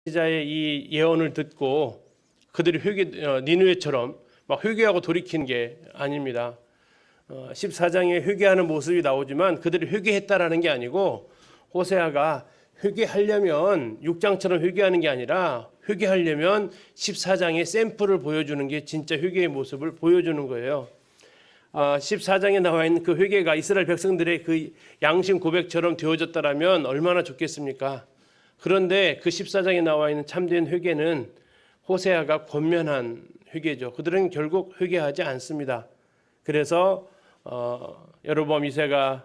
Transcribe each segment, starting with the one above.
자의 이 예언을 듣고 그들이 니느웨처럼 막 회개하고 돌이킨 게 아닙니다. 14장에 회개하는 모습이 나오지만 그들이 회개했다라는 게 아니고, 호세아가 회개하려면 6장처럼 회개하는 게 아니라 회개하려면 14장의 샘플을 보여주는 게 진짜 회개의 모습을 보여주는 거예요. 14장에 나와 있는 그 회개가 이스라엘 백성들의 그 양심 고백처럼 되어졌다라면 얼마나 좋겠습니까? 그런데 그 14장에 나와 있는 참된 회개는 호세아가 권면한 회개죠. 그들은 결국 회개하지 않습니다. 그래서 여로보암 2세가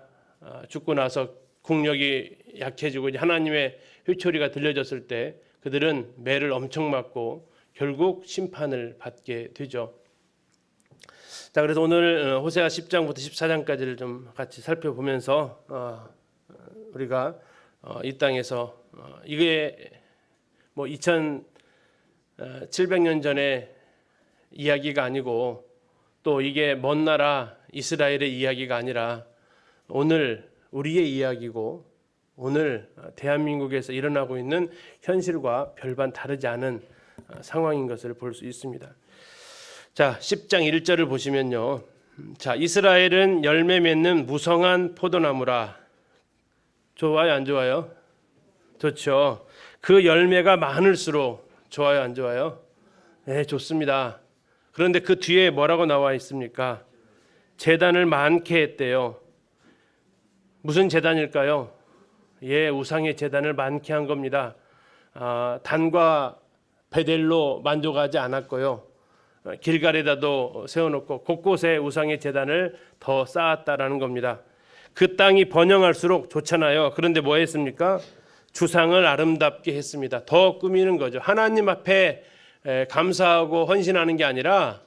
죽고 나서 국력이 약해지고 하나님의 회초리가 들려졌을 때 그들은 매를 엄청 맞고 결국 심판을 받게 되죠. 자, 그래서 오늘 호세아 10장부터 14장까지를 좀 같이 살펴보면서 우리가 이 땅에서 이게 뭐 2700년 전의 이야기가 아니고 또 이게 먼 나라 이스라엘의 이야기가 아니라 오늘 우리의 이야기고 오늘 대한민국에서 일어나고 있는 현실과 별반 다르지 않은 상황인 것을 볼 수 있습니다. 자, 10장 1절을 보시면요. 자, 이스라엘은 열매 맺는 무성한 포도나무라. 좋아요, 안 좋아요? 좋죠. 그 열매가 많을수록 좋아요, 안 좋아요? 네, 좋습니다. 그런데 그 뒤에 뭐라고 나와 있습니까? 제단을 많게 했대요. 무슨 제단일까요? 예, 우상의 제단을 많게 한 겁니다. 단과 베델로 만족하지 않았고요. 길갈에다도 세워놓고 곳곳에 우상의 제단을 더 쌓았다라는 겁니다. 그 땅이 번영할수록 좋잖아요. 그런데 뭐 했습니까? 주상을 아름답게 했습니다. 더 꾸미는 거죠. 하나님 앞에 감사하고 헌신하는 게 아니라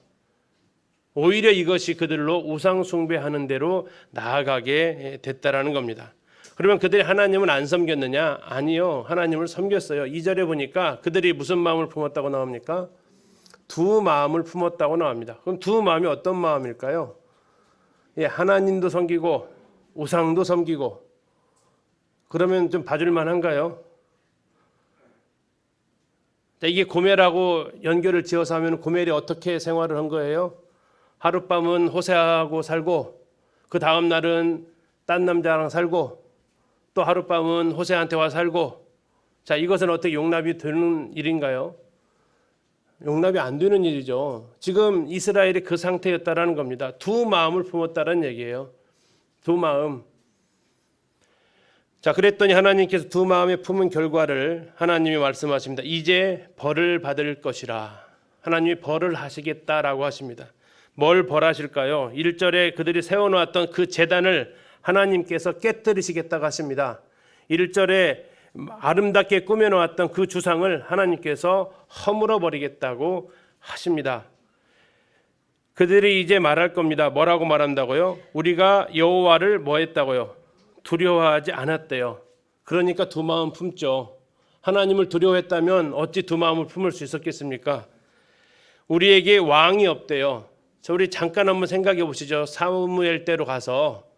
오히려 이것이 그들로 우상 숭배하는 대로 나아가게 됐다라는 겁니다. 그러면 그들이 하나님을 안 섬겼느냐? 아니요. 하나님을 섬겼어요. 2절에 보니까 그들이 무슨 마음을 품었다고 나옵니까? 두 마음을 품었다고 나옵니다. 그럼 두 마음이 어떤 마음일까요? 예, 하나님도 섬기고 우상도 섬기고. 그러면 좀 봐줄 만한가요? 이게 고멜하고 연결을 지어서 하면 고멜이 어떻게 생활을 한 거예요? 하룻밤은 호세아하고 살고 그 다음 날은 딴 남자랑 살고 또 하룻밤은 호세아한테 와 살고. 자, 이것은 어떻게 용납이 되는 일인가요? 용납이 안 되는 일이죠. 지금 이스라엘이 그 상태였다라는 겁니다. 두 마음을 품었다는 얘기예요. 두 마음. 자, 그랬더니 하나님께서 두 마음에 품은 결과를 하나님이 말씀하십니다. 이제 벌을 받을 것이라. 하나님이 벌을 하시겠다라고 하십니다. 뭘 벌하실까요? 1절에 그들이 세워놓았던 그 제단을 하나님께서 깨뜨리시겠다고 하십니다. 1절에 아름답게 꾸며놓았던 그 주상을 하나님께서 허물어 버리겠다고 하십니다. 그들이 이제 말할 겁니다. 뭐라고 말한다고요? 우리가 여호와를 뭐 했다고요? 두려워하지 않았대요. 그러니까 두 마음 품죠. 하나님을 두려워했다면 어찌 두 마음을 품을 수 있었겠습니까? 우리에게 왕이 없대요. 자, 우리 잠깐 한번 생각해 보시죠. 사무엘 때로 가서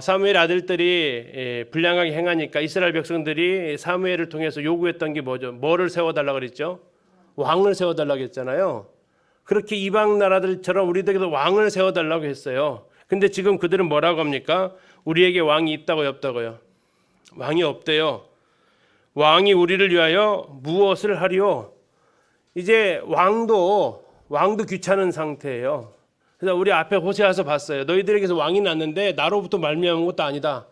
사무엘 아들들이 불량하게 행하니까 이스라엘 백성들이 사무엘을 통해서 요구했던 게 뭐죠? 뭐를 세워달라고 그랬죠? 왕을 세워달라고 했잖아요. 그렇게 이방 나라들처럼 우리들에게도 왕을 세워달라고 했어요. 근데 지금 그들은 뭐라고 합니까? 우리에게 왕이 있다고요, 없다고요? 왕이 없대요. 왕이 우리를 위하여 무엇을 하리요? 이제 왕도 귀찮은 상태예요. 그래서 우리 앞에 호세아서 봤어요. 너희들에게서 왕이 났는데 나로부터 말미암은 것도 아니다.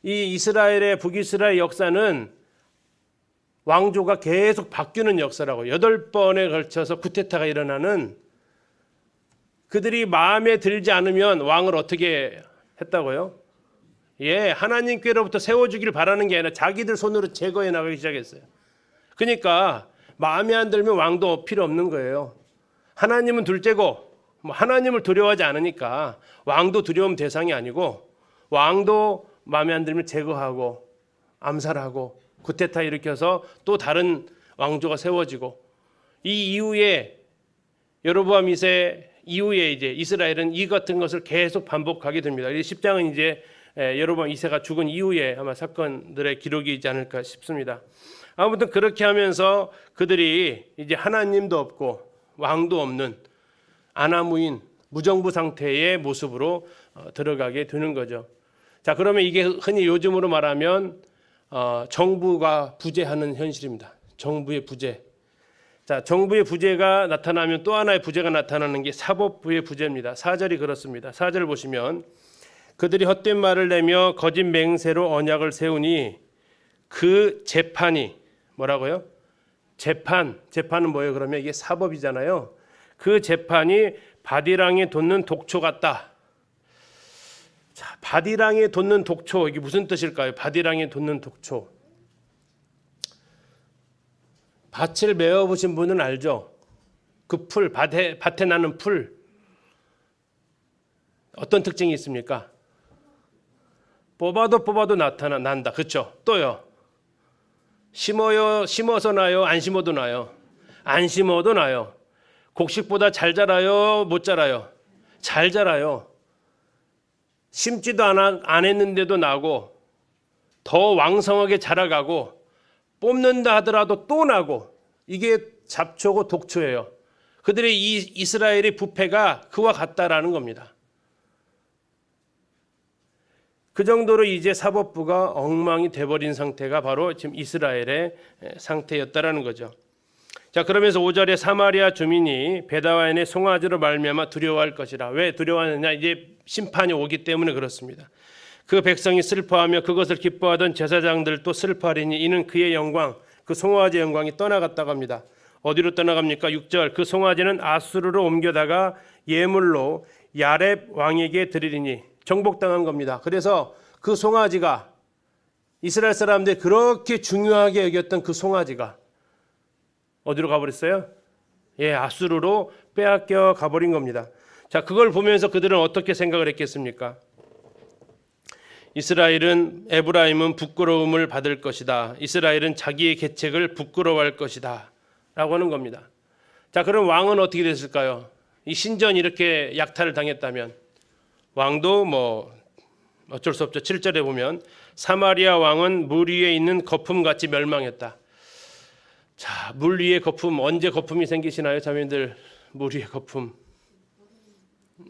이 이스라엘의 북이스라엘 역사는 왕조가 계속 바뀌는 역사라고. 8번에 걸쳐서 쿠데타가 일어나는, 그들이 마음에 들지 않으면 왕을 어떻게 했다고요? 예, 하나님께로부터 세워주기를 바라는 게 아니라 자기들 손으로 제거해 나가기 시작했어요. 그러니까 마음에 안 들면 왕도 필요 없는 거예요. 하나님은 둘째고 하나님을 두려워하지 않으니까 왕도 두려움 대상이 아니고, 왕도 마음에 안 들면 제거하고 암살하고 쿠데타 일으켜서 또 다른 왕조가 세워지고, 이 이후에 여로보암 2세 이후에 이제 이스라엘은 이 같은 것을 계속 반복하게 됩니다. 10장은 이제 여로보암 2세가 죽은 이후에 아마 사건들의 기록이지 않을까 싶습니다. 아무튼 그렇게 하면서 그들이 이제 하나님도 없고 왕도 없는 아나무인 무정부 상태의 모습으로 들어가게 되는 거죠. 자, 그러면 이게 흔히 요즘으로 말하면 정부가 부재하는 현실입니다. 정부의 부재. 자, 정부의 부재가 나타나면 또 하나의 부재가 나타나는 게 사법부의 부재입니다. 4절이 그렇습니다. 4절 보시면 그들이 헛된 말을 내며 거짓 맹세로 언약을 세우니 그 재판이 뭐라고요? 재판은 뭐예요? 그러면 이게 사법이잖아요. 그 재판이 바디랑에 돋는 독초 같다. 자, 바디랑에 돋는 독초, 이게 무슨 뜻일까요? 바디랑에 돋는 독초. 밭을 메워 보신 분은 알죠? 그 풀, 밭에 나는 풀. 어떤 특징이 있습니까? 뽑아도 난다. 그렇죠? 또요. 심어서 나요? 안 심어도 나요? 안 심어도 나요. 곡식보다 잘 자라요? 못 자라요? 잘 자라요. 심지도 안 했는데도 나고 더 왕성하게 자라가고 뽑는다 하더라도 또 나고 이게 잡초고 독초예요. 그들의 이 이스라엘의 부패가 그와 같다라는 겁니다. 그 정도로 이제 사법부가 엉망이 돼버린 상태가 바로 지금 이스라엘의 상태였다라는 거죠. 자, 그러면서 5절에 사마리아 주민이 베다와인의 송아지로 말미암아 두려워할 것이라. 왜 두려워하느냐? 이제 심판이 오기 때문에 그렇습니다. 그 백성이 슬퍼하며 그것을 기뻐하던 제사장들도 슬퍼하리니 이는 그의 영광, 그 송아지의 영광이 떠나갔다고 합니다. 어디로 떠나갑니까? 6절 그 송아지는 아수르로 옮겨다가 예물로 야렙 왕에게 드리리니 정복당한 겁니다. 그래서 그 송아지가 이스라엘 사람들이 그렇게 중요하게 여겼던 그 송아지가 어디로 가버렸어요? 예, 아수르로 빼앗겨 가버린 겁니다. 자, 그걸 보면서 그들은 어떻게 생각을 했겠습니까? 이스라엘은 에브라임은 부끄러움을 받을 것이다. 이스라엘은 자기의 계책을 부끄러워할 것이다. 라고 하는 겁니다. 자, 그럼 왕은 어떻게 됐을까요? 이 신전이 이렇게 약탈을 당했다면 왕도 뭐 어쩔 수 없죠. 7절에 보면 사마리아 왕은 물 위에 있는 거품같이 멸망했다. 자, 물 위에 거품, 언제 거품이 생기시나요, 자매님들? 물 위에 거품.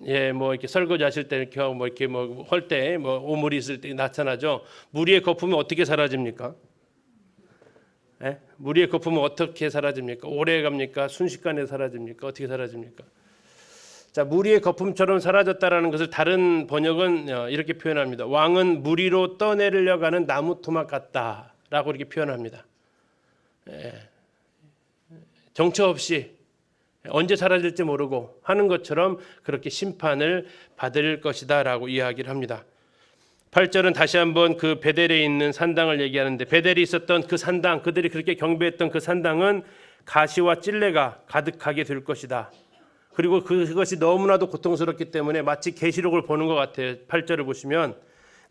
예, 뭐 이렇게 설거지 하실 때 이렇게 하고 뭐 이렇게 뭐 할 때 뭐 오물이 있을 때 나타나죠. 물 위에 거품이 어떻게 사라집니까? 예? 물 위에 거품은 어떻게 사라집니까? 오래 갑니까? 순식간에 사라집니까? 어떻게 사라집니까? 자, 물 위에 거품처럼 사라졌다라는 것을 다른 번역은 이렇게 표현합니다. 왕은 물 위로 떠내려가는 나무 토막 같다라고 이렇게 표현합니다. 예. 정처 없이 언제 사라질지 모르고 하는 것처럼 그렇게 심판을 받을 것이다라고 이야기를 합니다. 8절은 다시 한번 그 베델에 있는 산당을 얘기하는데 베델이 있었던 그 산당, 그들이 그렇게 경배했던 그 산당은 가시와 찔레가 가득하게 될 것이다. 그리고 그것이 너무나도 고통스럽기 때문에 마치 계시록을 보는 것 같아요. 8절을 보시면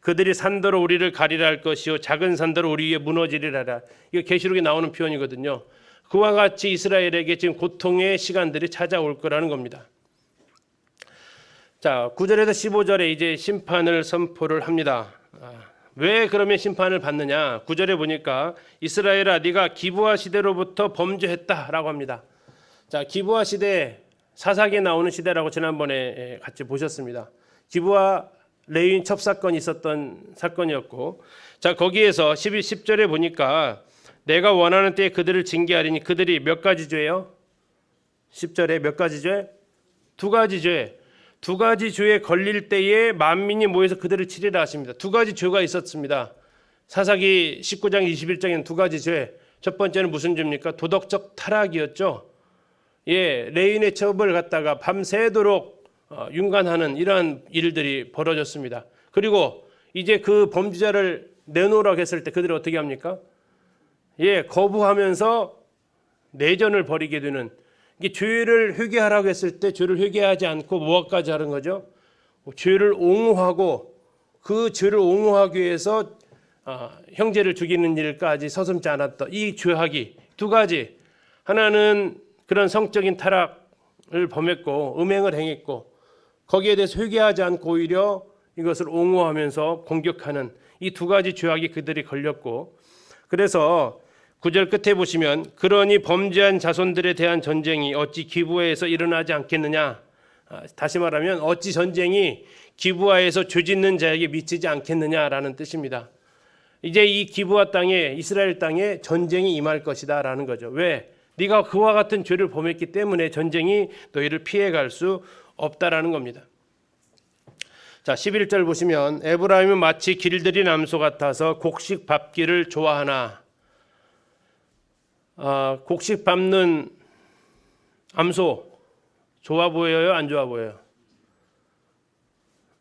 그들이 산더러 우리를 가리라 할 것이요 작은 산더러 우리 위에 무너지리라 하라. 이거 계시록에 나오는 표현이거든요. 그와 같이 이스라엘에게 지금 고통의 시간들이 찾아올 거라는 겁니다. 자, 9절에서 15절에 이제 심판을 선포를 합니다. 왜 그러면 심판을 받느냐? 9절에 보니까 이스라엘아 네가 기브아 시대로부터 범죄했다라고 합니다. 자, 기브아 시대 사사기에 나오는 시대라고 지난번에 같이 보셨습니다. 기브아 레위인 첩사건이 있었던 사건이었고, 자, 거기에서 10절에 보니까 내가 원하는 때에 그들을 징계하리니 그들이 몇 가지 죄요? 10절에 몇 가지 죄? 두 가지 죄. 두 가지 죄에 걸릴 때에 만민이 모여서 그들을 치리라 하십니다. 두 가지 죄가 있었습니다. 사사기 19장 21장에는 두 가지 죄. 첫 번째는 무슨 죄입니까? 도덕적 타락이었죠. 예, 레인의 첩을 갖다가 밤새도록 윤관하는 이러한 일들이 벌어졌습니다. 그리고 이제 그 범죄자를 내놓으라고 했을 때 그들이 어떻게 합니까? 예, 거부하면서 내전을 벌이게 되는, 이게 죄를 회개하라고 했을 때 죄를 회개하지 않고 무엇까지 하는 거죠? 죄를 옹호하고 그 죄를 옹호하기 위해서 형제를 죽이는 일까지 서슴지 않았던 이 죄악이 두 가지. 하나는 그런 성적인 타락을 범했고 음행을 행했고 거기에 대해서 회개하지 않고 오히려 이것을 옹호하면서 공격하는 이 두 가지 죄악이 그들이 걸렸고, 그래서 9절 끝에 보시면 그러니 범죄한 자손들에 대한 전쟁이 어찌 기브아에서 일어나지 않겠느냐. 다시 말하면 어찌 전쟁이 기브아에서 죄짓는 자에게 미치지 않겠느냐라는 뜻입니다. 이제 이 기브아 땅에 이스라엘 땅에 전쟁이 임할 것이다라는 거죠. 왜? 네가 그와 같은 죄를 범했기 때문에 전쟁이 너희를 피해갈 수 없다라는 겁니다. 자, 11절 보시면 에브라임은 마치 길들이 남소 같아서 곡식 밟기를 좋아하나. 곡식 밟는 암소 좋아 보여요? 안 좋아 보여요?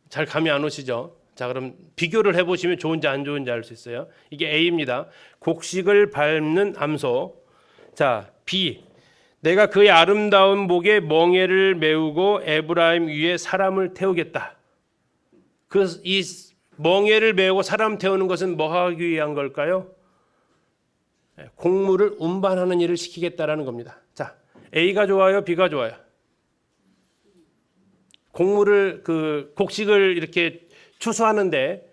잘 감이 안 오시죠? 자, 그럼 비교를 해보시면 좋은지 안 좋은지 알 수 있어요. 이게 A입니다. 곡식을 밟는 암소. 자, B. 내가 그의 아름다운 목에 멍에를 메우고 에브라임 위에 사람을 태우겠다. 이 멍에를 메우고 사람 태우는 것은 뭐 하기 위한 걸까요? 곡물을 운반하는 일을 시키겠다라는 겁니다. 자, A가 좋아요? B가 좋아요? 곡식을 이렇게 추수하는데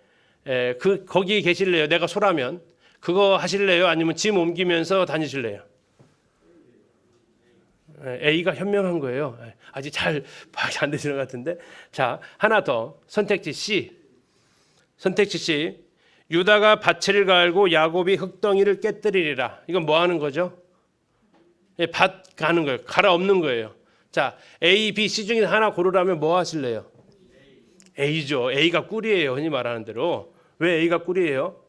거기 계실래요? 내가 소라면 그거 하실래요? 아니면 짐 옮기면서 다니실래요? A가 현명한 거예요. 아직 잘 파악이 안 되시는 것 같은데. 자, 하나 더. 선택지 C. 유다가 밭을 갈고 야곱이 흙덩이를 깨뜨리리라. 이건 뭐 하는 거죠? 밭 가는 거예요. 갈아 엎는 거예요. 자, A, B, C 중에 하나 고르라면 뭐 하실래요? A죠. A가 꿀이에요. 흔히 말하는 대로. 왜 A가 꿀이에요?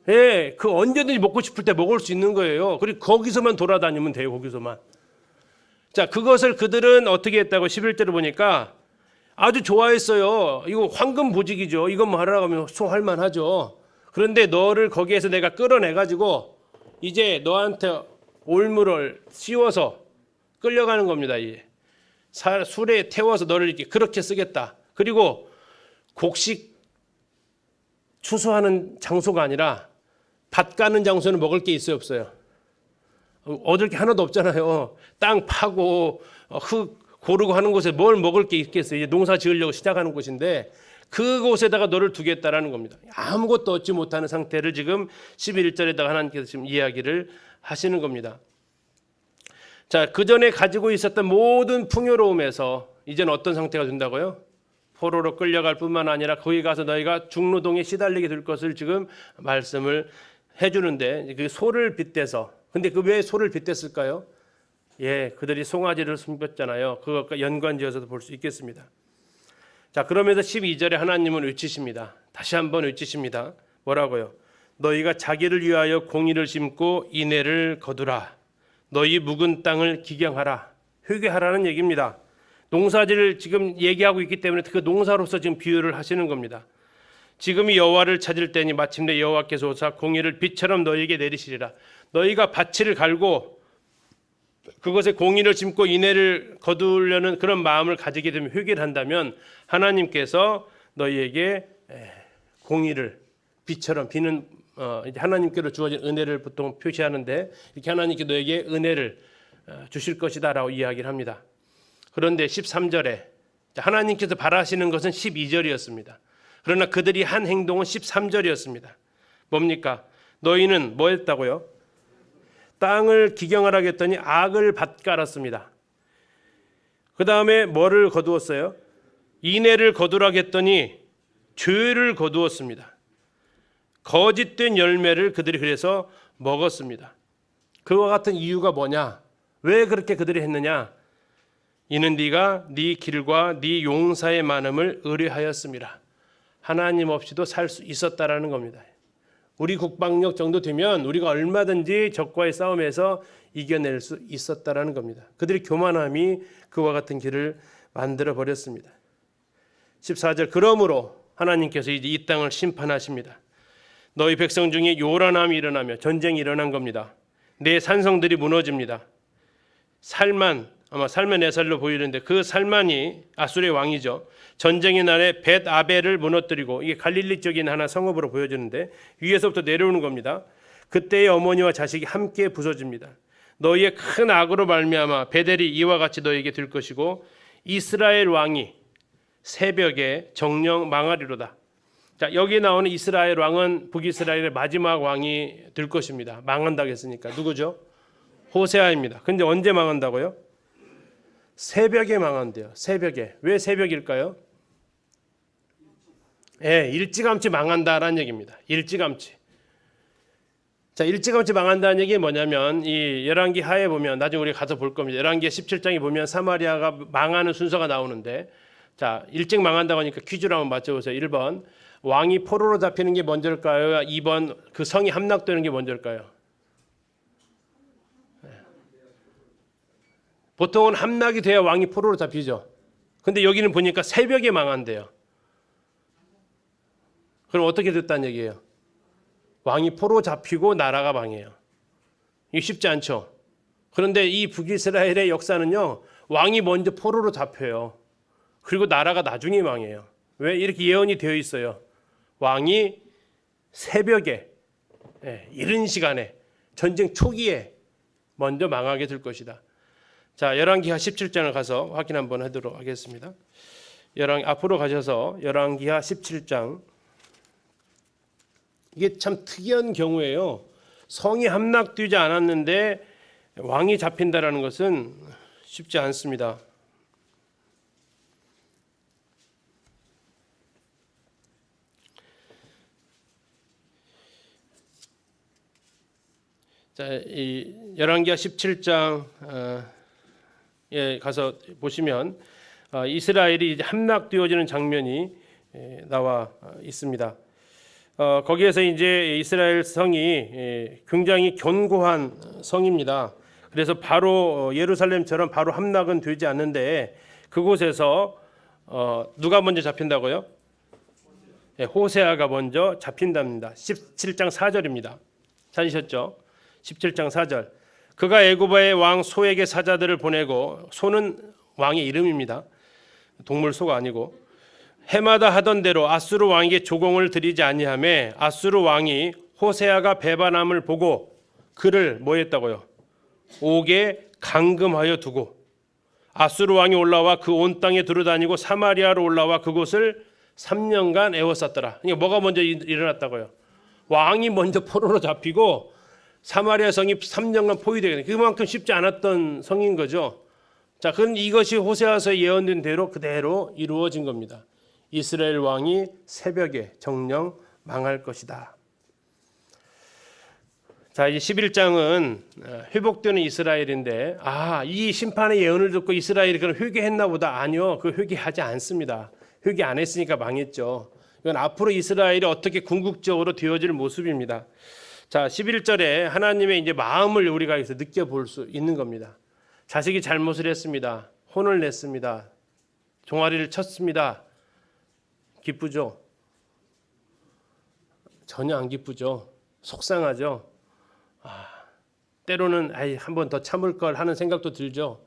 예, 그 언제든지 먹고 싶을 때 먹을 수 있는 거예요. 그리고 거기서만 돌아다니면 돼요. 거기서만. 자, 그것을 그들은 어떻게 했다고 11절을 보니까 아주 좋아했어요. 이거 황금 보직이죠. 이것 뭐 하라고 하면 소할 만하죠. 그런데 너를 거기에서 내가 끌어내가지고 이제 너한테 올무를 씌워서 끌려가는 겁니다. 술에 태워서 너를 이렇게 그렇게 쓰겠다. 그리고 곡식 추수하는 장소가 아니라 밭 가는 장소는 먹을 게 있어요, 없어요? 얻을 게 하나도 없잖아요. 땅 파고 흙 고르고 하는 곳에 뭘 먹을 게 있겠어요? 이제 농사 지으려고 시작하는 곳인데 그곳에다가 너를 두겠다라는 겁니다. 아무것도 얻지 못하는 상태를 지금 11절에다가 하나님께서 지금 이야기를 하시는 겁니다. 자, 그 전에 가지고 있었던 모든 풍요로움에서 이제는 어떤 상태가 된다고요? 포로로 끌려갈 뿐만 아니라 거기 가서 너희가 중노동에 시달리게 될 것을 지금 말씀을 해주는데 그 소를 빗대서 근데 그 왜 소를 빗댔을까요? 예, 그들이 송아지를 숨겼잖아요. 그것과 연관지어서도 볼 수 있겠습니다. 자, 그러면서 12절에 하나님은 외치십니다. 다시 한번 외치십니다. 뭐라고요? 너희가 자기를 위하여 공의를 심고 인애를 거두라. 너희 묵은 땅을 기경하라. 회개하라는 얘기입니다. 농사지를 지금 얘기하고 있기 때문에 그 농사로서 지금 비유를 하시는 겁니다. 지금이 여호와를 찾을 때니 마침내 여호와께서 오사 공의를 빛처럼 너희에게 내리시리라. 너희가 밭을 갈고 그것에 공의를 심고 인애를 거두려는 그런 마음을 가지게 되면 회개를 한다면 하나님께서 너희에게 공의를 빛처럼 비는 이제 하나님께로 주어진 은혜를 보통 표시하는데 이렇게 하나님께 너에게 은혜를 주실 것이다라고 이야기를 합니다. 그런데 13절에 하나님께서 바라시는 것은 12절이었습니다. 그러나 그들이 한 행동은 13절이었습니다. 뭡니까? 너희는 뭐 했다고요? 땅을 기경하라 했더니 악을 밭갈았습니다. 그 다음에 뭐를 거두었어요? 인애를 거두라 했더니 죄를 거두었습니다. 거짓된 열매를 그들이 그래서 먹었습니다. 그와 같은 이유가 뭐냐? 왜 그렇게 그들이 했느냐? 이는 네가 네 길과 네 용사의 많음을 의뢰하였습니다. 하나님 없이도 살 수 있었다라는 겁니다. 우리 국방력 정도 되면 우리가 얼마든지 적과의 싸움에서 이겨낼 수 있었다라는 겁니다. 그들의 교만함이 그와 같은 길을 만들어 버렸습니다. 14절 그러므로 하나님께서 이제 이 땅을 심판하십니다. 너희 백성 중에 요란함이 일어나며 전쟁이 일어난 겁니다. 내 산성들이 무너집니다. 아마 살만 4살로 보이는데 그 살만이 아수르의 왕이죠. 전쟁의 날에 벳 아벨을 무너뜨리고 이게 갈릴리 쪽인 하나 성읍으로 보여지는데 위에서부터 내려오는 겁니다. 그때의 어머니와 자식이 함께 부서집니다. 너희의 큰 악으로 말미암아 베델이 이와 같이 너희에게 될 것이고 이스라엘 왕이 새벽에 정령 망하리로다. 자, 여기 나오는 이스라엘 왕은 북이스라엘의 마지막 왕이 될 것입니다. 망한다고 했으니까. 누구죠? 호세아입니다. 근데 언제 망한다고요? 새벽에 망한대요. 새벽에. 왜 새벽일까요? 예, 일찌감치 망한다라는 얘기입니다. 일찌감치. 자, 일찌감치 망한다는 얘기 뭐냐면 이 열왕기 하에 보면 나중에 우리 가서 볼 겁니다. 열왕기 17장에 보면 사마리아가 망하는 순서가 나오는데, 자, 일찍 망한다고 하니까 퀴즈로 한번 맞춰보세요. 1번 왕이 포로로 잡히는 게 먼저일까요? 2번 그 성이 함락되는 게 먼저일까요? 보통은 함락이 돼야 왕이 포로로 잡히죠. 근데 여기는 보니까 새벽에 망한대요. 그럼 어떻게 됐다는 얘기예요? 왕이 포로 잡히고 나라가 망해요. 이게 쉽지 않죠. 그런데 이 북이스라엘의 역사는요, 왕이 먼저 포로로 잡혀요. 그리고 나라가 나중에 망해요. 왜? 이렇게 예언이 되어 있어요. 왕이 새벽에, 이른 시간에, 전쟁 초기에 먼저 망하게 될 것이다. 자, 열왕기하 17장을 가서 확인 한번 하도록 하겠습니다. 앞으로 가셔서 열왕기하 17장. 이게 참 특이한 경우예요. 성이 함락되지 않았는데 왕이 잡힌다라는 것은 쉽지 않습니다. 자, 이 열왕기하 17장 에 가서 보시면 이스라엘이 이제 함락되어지는 장면이 나와 있습니다. 거기에서 이제 이스라엘 성이 굉장히 견고한 성입니다. 그래서 바로 예루살렘처럼 바로 함락은 되지 않는데 그곳에서 누가 먼저 잡힌다고요? 호세아가 먼저 잡힌답니다. 17장 4절입니다. 찾으셨죠? 17장 4절. 그가 애굽의 왕 소에게 사자들을 보내고, 소는 왕의 이름입니다. 동물 소가 아니고, 해마다 하던 대로 아수르 왕에게 조공을 드리지 아니하매 아수르 왕이 호세아가 배반함을 보고 그를 뭐 했다고요? 옥에 감금하여 두고 아수르 왕이 올라와 그 온 땅에 두루다니고 사마리아로 올라와 그곳을 3년간 에워쌌더라. 그러니까 뭐가 먼저 일어났다고요? 왕이 먼저 포로로 잡히고 사마리아 성이 3년간 포위되게, 그만큼 쉽지 않았던 성인 거죠. 자, 그럼 이것이 호세아서에 예언된 대로 그대로 이루어진 겁니다. 이스라엘 왕이 새벽에 정령 망할 것이다. 자, 이제 11장은 회복되는 이스라엘인데, 이 심판의 예언을 듣고 이스라엘이 그럼 회개했나 보다. 아니요, 그 회개하지 않습니다. 회개 안 했으니까 망했죠. 이건 앞으로 이스라엘이 어떻게 궁극적으로 되어질 모습입니다. 자, 11절에 하나님의 이제 마음을 우리가 여기서 느껴볼 수 있는 겁니다. 자식이 잘못을 했습니다. 혼을 냈습니다. 종아리를 쳤습니다. 기쁘죠? 전혀 안 기쁘죠. 속상하죠. 때로는 한 번 더 참을 걸 하는 생각도 들죠.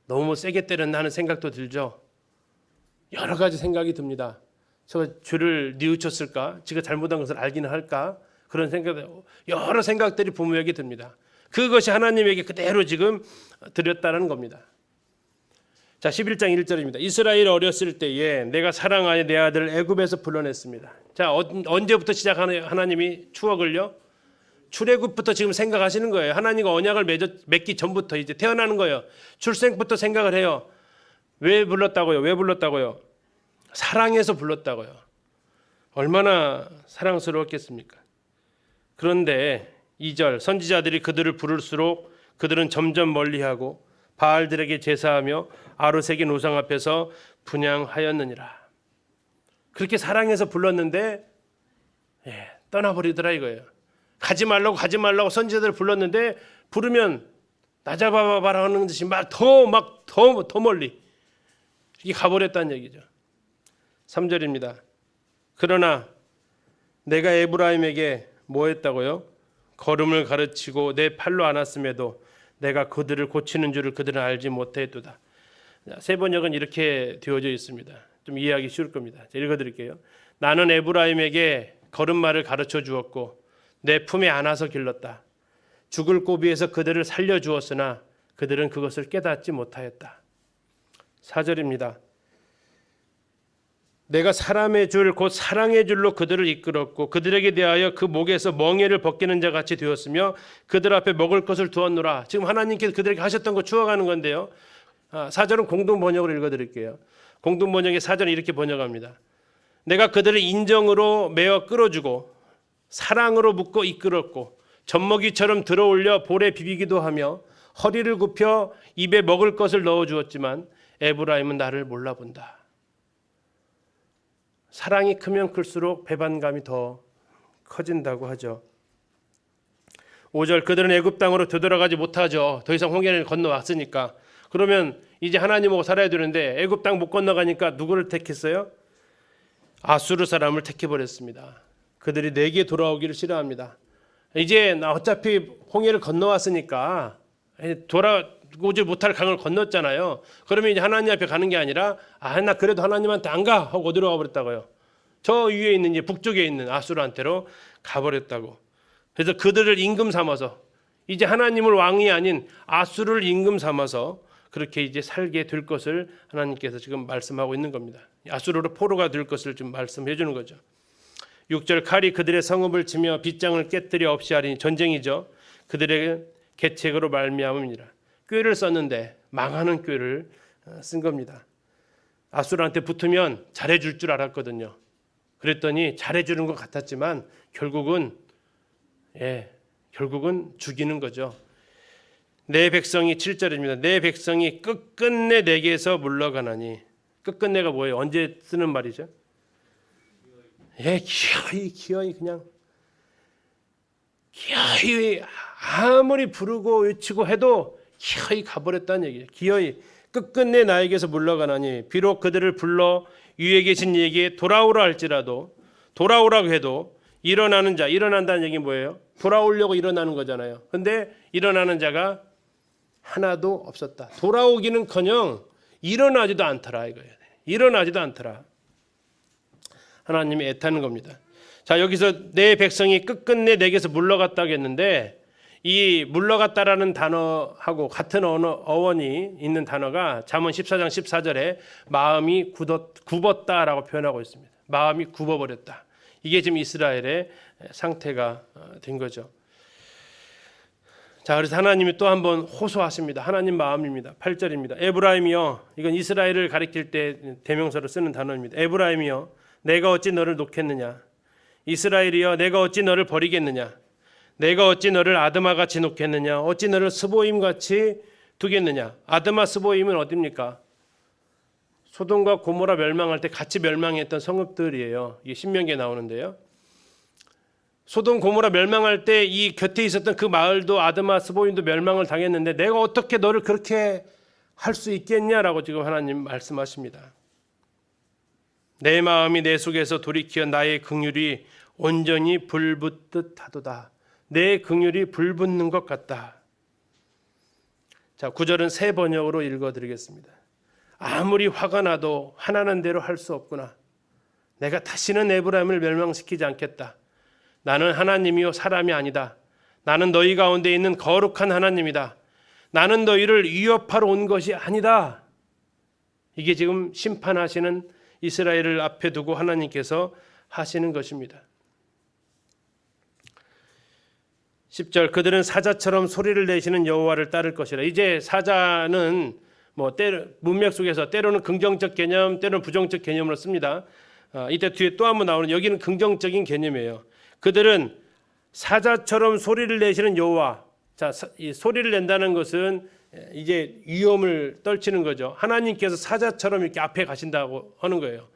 너무 세게 때렸나 하는 생각도 들죠. 여러 가지 생각이 듭니다. 저 죄를 뉘우쳤을까? 지가 잘못한 것을 알기는 할까? 그런 여러 생각들이 부모에게 듭니다. 그것이 하나님에게 그대로 지금 드렸다는 겁니다. 자, 11장 1절입니다. 이스라엘 어렸을 때에 내가 사랑하여 내 아들을 애굽에서 불러냈습니다. 자, 언제부터 시작하는 하나님이 추억을요? 출애굽부터 지금 생각하시는 거예요. 하나님과 언약을 맺기 전부터 이제 태어나는 거예요. 출생부터 생각을 해요. 왜 불렀다고요? 왜 불렀다고요? 사랑해서 불렀다고요. 얼마나 사랑스러웠겠습니까? 그런데 2절, 선지자들이 그들을 부를수록 그들은 점점 멀리하고 바알들에게 제사하며 아르색의 노상 앞에서 분향하였느니라. 그렇게 사랑해서 불렀는데 떠나버리더라 이거예요. 가지 말라고 선지자들을 불렀는데 부르면 나 잡아봐라 하는 듯이 더 멀리 이렇게 가버렸다는 얘기죠. 3절입니다. 그러나 내가 에브라임에게 뭐 했다고요? 걸음을 가르치고 내 팔로 안았음에도 내가 그들을 고치는 줄을 그들은 알지 못했도다. 세번역은 이렇게 되어져 있습니다. 좀 이해하기 쉬울 겁니다. 읽어드릴게요. 나는 에브라임에게 걸음마를 가르쳐 주었고 내 품에 안아서 길렀다. 죽을 고비에서 그들을 살려주었으나 그들은 그것을 깨닫지 못하였다. 4절입니다. 내가 사람의 줄 곧 사랑의 줄로 그들을 이끌었고 그들에게 대하여 그 목에서 멍에를 벗기는 자 같이 되었으며 그들 앞에 먹을 것을 두었노라. 지금 하나님께서 그들에게 하셨던 거 추억하는 건데요. 사절은 공동 번역으로 읽어드릴게요. 공동 번역의 사절은 이렇게 번역합니다. 내가 그들을 인정으로 메어 끌어주고 사랑으로 묶어 이끌었고 젖먹이처럼 들어올려 볼에 비비기도 하며 허리를 굽혀 입에 먹을 것을 넣어주었지만 에브라임은 나를 몰라본다. 사랑이 크면 클수록 배반감이 더 커진다고 하죠. 5절 그들은 애굽 땅으로 되돌아가지 못하죠. 더 이상 홍해를 건너왔으니까. 그러면 이제 하나님하고 살아야 되는데 애굽 땅 못 건너가니까 누구를 택했어요? 아수르 사람을 택해버렸습니다. 그들이 내게 돌아오기를 싫어합니다. 이제 나 어차피 홍해를 건너왔으니까 돌아오지 못할 강을 건넜잖아요. 그러면 이제 하나님 앞에 가는 게 아니라 나 그래도 하나님한테 안 가 하고 어디로 가버렸다고요? 저 위에 있는 이제 북쪽에 있는 아수르한테로 가버렸다고. 그래서 그들을 임금 삼아서 이제 하나님을 왕이 아닌 아수르를 임금 삼아서 그렇게 이제 살게 될 것을 하나님께서 지금 말씀하고 있는 겁니다. 아수르로 포로가 될 것을 좀 말씀해 주는 거죠. 6절 칼이 그들의 성읍을 치며 빗장을 깨뜨려 없이 하리니 전쟁이죠. 그들의 계책으로 말미암음이니라. 꾀를 썼는데 망하는 꾀를 쓴 겁니다. 아수르한테 붙으면 잘해줄 줄 알았거든요. 그랬더니 잘해주는 것 같았지만 결국은 죽이는 거죠. 내 백성이 7절입니다. 내 백성이 끝끝내 내게서 물러가나니. 끝끝내가 뭐예요? 언제 쓰는 말이죠? 기어이 그냥 기어이 아무리 부르고 외치고 해도 기어이 가버렸다는 얘기예요. 기어이 끝끝내 나에게서 물러가나니 비록 그들을 불러 위에 계신 이에게 돌아오라 할지라도 돌아오라고 해도 일어난다는 얘기 뭐예요? 돌아오려고 일어나는 거잖아요. 근데 일어나는 자가 하나도 없었다. 돌아오기는커녕 일어나지도 않더라 이거예요. 일어나지도 않더라. 하나님이 애타는 겁니다. 자, 여기서 내 백성이 끝끝내 내게서 물러갔다고 했는데 이 물러갔다라는 단어하고 같은 어원이 있는 단어가 잠언 14장 14절에 마음이 굽었다라고 표현하고 있습니다. 마음이 굽어버렸다. 이게 지금 이스라엘의 상태가 된 거죠. 자, 그래서 하나님이 또 한번 호소하십니다. 하나님 마음입니다. 8절입니다. 에브라임이여, 이건 이스라엘을 가리킬 때 대명사로 쓰는 단어입니다. 에브라임이여, 내가 어찌 너를 놓겠느냐? 이스라엘이여, 내가 어찌 너를 버리겠느냐? 내가 어찌 너를 아드마같이 놓겠느냐? 어찌 너를 스보임같이 두겠느냐? 아드마 스보임은 어디입니까? 소돔과 고모라 멸망할 때 같이 멸망했던 성읍들이에요. 이게 신명기에 나오는데요. 소돔 고모라 멸망할 때 이 곁에 있었던 그 마을도 아드마 스보임도 멸망을 당했는데 내가 어떻게 너를 그렇게 할 수 있겠냐라고 지금 하나님 말씀하십니다. 내 마음이 내 속에서 돌이켜 나의 긍휼이 온전히 불붙듯 하도다. 내 긍휼이 불붙는 것 같다. 자, 9절은 새 번역으로 읽어드리겠습니다. 아무리 화가 나도 화나는 대로 할 수 없구나. 내가 다시는 에브라임을 멸망시키지 않겠다. 나는 하나님이요 사람이 아니다. 나는 너희 가운데 있는 거룩한 하나님이다. 나는 너희를 위협하러 온 것이 아니다. 이게 지금 심판하시는 이스라엘을 앞에 두고 하나님께서 하시는 것입니다. 10절 그들은 사자처럼 소리를 내시는 여호와를 따를 것이라. 이제 사자는 문맥 속에서 때로는 긍정적 개념, 때로는 부정적 개념으로 씁니다. 이때 뒤에 또 한번 나오는 여기는 긍정적인 개념이에요. 그들은 사자처럼 소리를 내시는 여호와. 자, 이 소리를 낸다는 것은 이제 위험을 떨치는 거죠. 하나님께서 사자처럼 이렇게 앞에 가신다고 하는 거예요.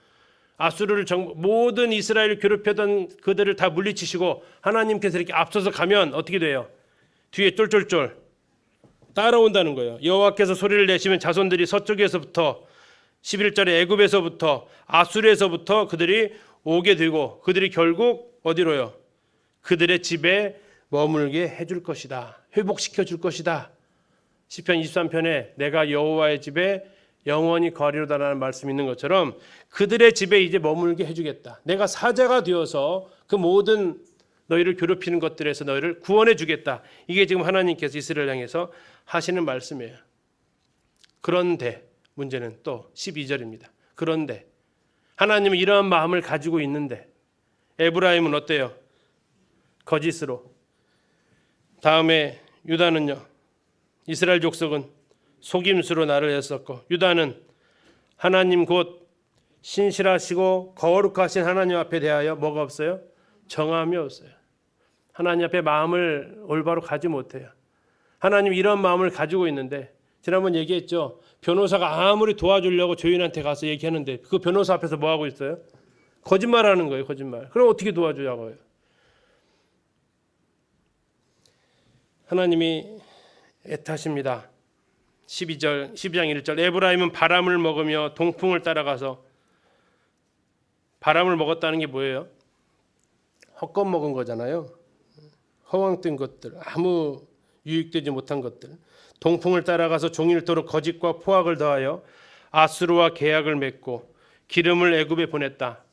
아수르를 모든 이스라엘을 괴롭혔던 그들을 다 물리치시고 하나님께서 이렇게 앞서서 가면 어떻게 돼요? 뒤에 쫄쫄쫄 따라온다는 거예요. 여호와께서 소리를 내시면 자손들이 서쪽에서부터 11절에 애굽에서부터 아수르에서부터 그들이 오게 되고 그들이 결국 어디로요? 그들의 집에 머물게 해줄 것이다. 회복시켜 줄 것이다. 시편 23편에 내가 여호와의 집에 영원히 거하리로다라는 말씀이 있는 것처럼 그들의 집에 이제 머물게 해주겠다. 내가 사자가 되어서 그 모든 너희를 괴롭히는 것들에서 너희를 구원해 주겠다. 이게 지금 하나님께서 이스라엘 향해서 하시는 말씀이에요. 그런데 문제는 또 12절입니다. 그런데 하나님은 이러한 마음을 가지고 있는데 에브라임은 어때요? 거짓으로. 다음에 유다는요. 이스라엘 족속은 속임수로 나를 애썼고 유다는 하나님 곧 신실하시고 거룩하신 하나님 앞에 대하여 뭐가 없어요? 정함이 없어요. 하나님 앞에 마음을 올바로 가지 못해요. 하나님 이런 마음을 가지고 있는데 지난번 얘기했죠. 변호사가 아무리 도와주려고 조인한테 가서 얘기하는데 그 변호사 앞에서 뭐 하고 있어요? 거짓말하는 거예요. 거짓말. 그럼 어떻게 도와주냐고요. 하나님이 애타십니다. 12장 1절 에브라임은 바람을 먹으며 동풍을 따라가서 바람을 먹었다는 게 뭐예요? 헛것 먹은 거잖아요. 허황된 것들, 아무 유익되지 못한 것들. 동풍을 따라가서 종일토록 거짓과 포악을 더하여 아수르와 계약을 맺고 기름을 애굽에 보냈다.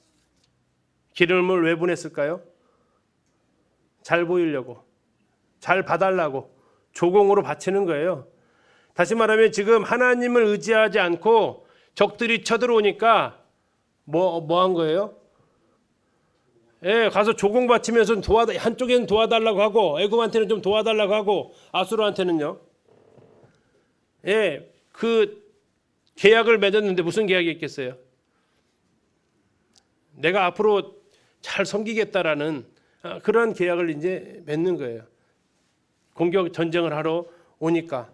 기름을 왜 보냈을까요? 잘 보이려고, 잘 봐달라고 조공으로 바치는 거예요. 다시 말하면 지금 하나님을 의지하지 않고 적들이 쳐들어오니까 뭐 한 거예요? 예, 가서 조공 바치면서 한쪽에는 도와달라고 하고 애굽한테는 좀 도와달라고 하고 아수르한테는요. 예, 그 계약을 맺었는데 무슨 계약이 있겠어요? 내가 앞으로 잘 섬기겠다라는 그런 계약을 이제 맺는 거예요. 공격 전쟁을 하러 오니까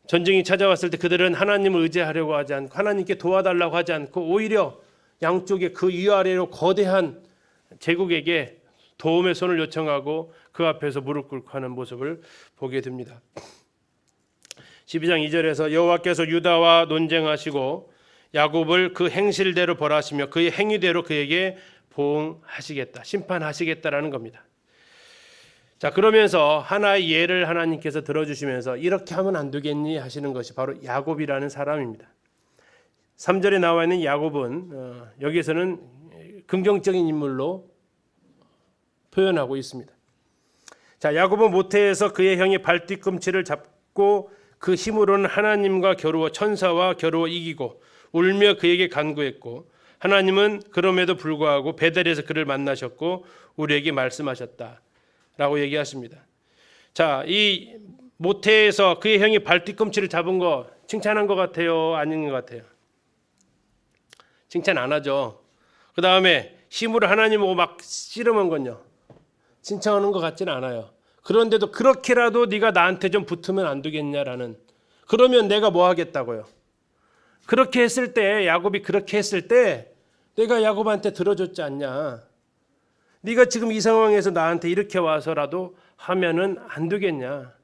전쟁이 찾아왔을 때 그들은 하나님을 의지하려고 하지 않고 하나님께 도와달라고 하지 않고 오히려 양쪽에 그 위아래로 거대한 제국에게 도움의 손을 요청하고 그 앞에서 무릎 꿇고 하는 모습을 보게 됩니다. 12장 2절에서 여호와께서 유다와 논쟁하시고 야곱을 그 행실대로 벌하시며 그의 행위대로 그에게 보응하시겠다. 심판하시겠다라는 겁니다. 자, 그러면서 하나의 예를 하나님께서 들어주시면서 이렇게 하면 안 되겠니 하시는 것이 바로 야곱이라는 사람입니다. 3절에 나와 있는 야곱은 여기에서는 긍정적인 인물로 표현하고 있습니다. 자, 야곱은 모태에서 그의 형의 발뒤꿈치를 잡고 그 힘으로는 하나님과 겨루어 천사와 겨루어 이기고 울며 그에게 간구했고 하나님은 그럼에도 불구하고 베델에서 그를 만나셨고 우리에게 말씀하셨다 라고 얘기하십니다. 자, 이 모태에서 그의 형이 발뒤꿈치를 잡은 거 칭찬한 것 같아요? 아닌 것 같아요? 칭찬 안 하죠. 그 다음에 힘으로 하나님 보고 막 씨름한 건요. 칭찬하는 것 같지는 않아요. 그런데도 그렇게라도 네가 나한테 좀 붙으면 안 되겠냐라는, 그러면 내가 뭐 하겠다고요. 그렇게 했을 때, 야곱이 그렇게 했을 때 내가 야곱한테 들어줬지 않냐. 네가 지금 이 상황에서 나한테 이렇게 와서라도 하면은 안 되겠냐.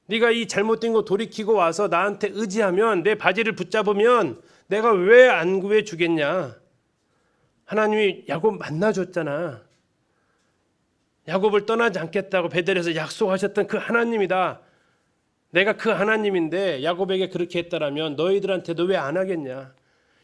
네가 이 잘못된 거 돌이키고 와서 나한테 의지하면, 내 바지를 붙잡으면 내가 왜 안 구해 주겠냐. 하나님이 야곱 만나줬잖아. 야곱을 떠나지 않겠다고 베델에서 약속하셨던 그 하나님이다. 내가 그 하나님인데 야곱에게 그렇게 했다라면 너희들한테도 왜 안 하겠냐.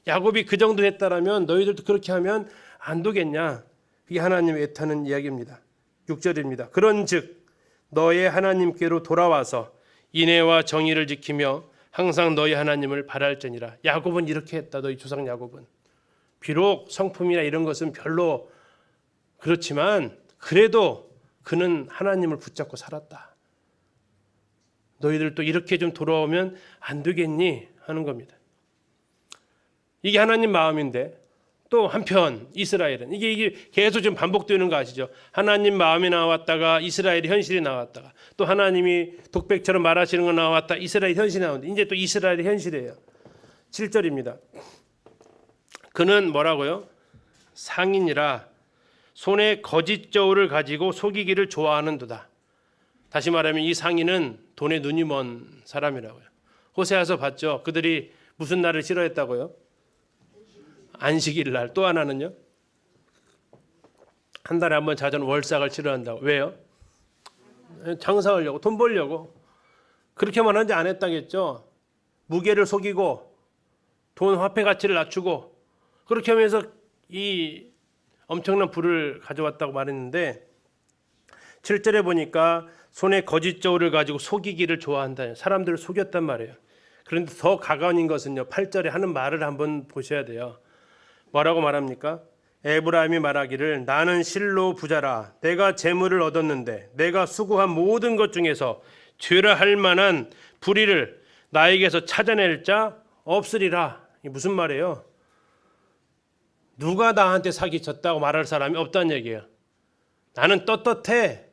야곱이 그 정도 했다라면 너희들도 그렇게 하면 안 되겠냐. 이게 하나님의 애타는 이야기입니다. 6절입니다. 그런즉 너의 하나님께로 돌아와서 인애와 정의를 지키며 항상 너희 하나님을 바랄지니라. 야곱은 이렇게 했다. 너희 조상 야곱은 비록 성품이나 이런 것은 별로 그렇지만 그래도 그는 하나님을 붙잡고 살았다. 너희들도 이렇게 좀 돌아오면 안 되겠니 하는 겁니다. 이게 하나님 마음인데 또 한편 이스라엘은 이게 계속 좀 반복되는 거 아시죠? 하나님 마음이 나왔다가 이스라엘의 현실이 나왔다가 또 하나님이 독백처럼 말하시는 거 나왔다 이스라엘 현실이 나오는데 이제 또 이스라엘의 현실이에요. 7절입니다. 그는 뭐라고요? 상인이라 손에 거짓 저울을 가지고 속이기를 좋아하는도다. 다시 말하면 이 상인은 돈에 눈이 먼 사람이라고요. 호세아서 봤죠? 그들이 무슨 날을 싫어했다고요? 안식일 날. 또 하나는요? 한 달에 한 번 찾아오는 월삭을 싫어한다고. 왜요? 장사하려고, 돈 벌려고. 그렇게만 하지 안 했다겠죠? 무게를 속이고 돈 화폐 가치를 낮추고 그렇게 하면서 이 엄청난 부를 가져왔다고 말했는데 7절에 보니까 손에 거짓 저울을 가지고 속이기를 좋아한다. 사람들을 속였단 말이에요. 그런데 더 가관인 것은요. 8절에 하는 말을 한번 보셔야 돼요. 뭐라고 말합니까? 에브라임이 말하기를 나는 실로 부자라 내가 재물을 얻었는데 내가 수고한 모든 것 중에서 죄라 할 만한 불의를 나에게서 찾아낼 자 없으리라. 이게 무슨 말이에요? 누가 나한테 사기쳤다고 말할 사람이 없다는 얘기예요. 나는 떳떳해.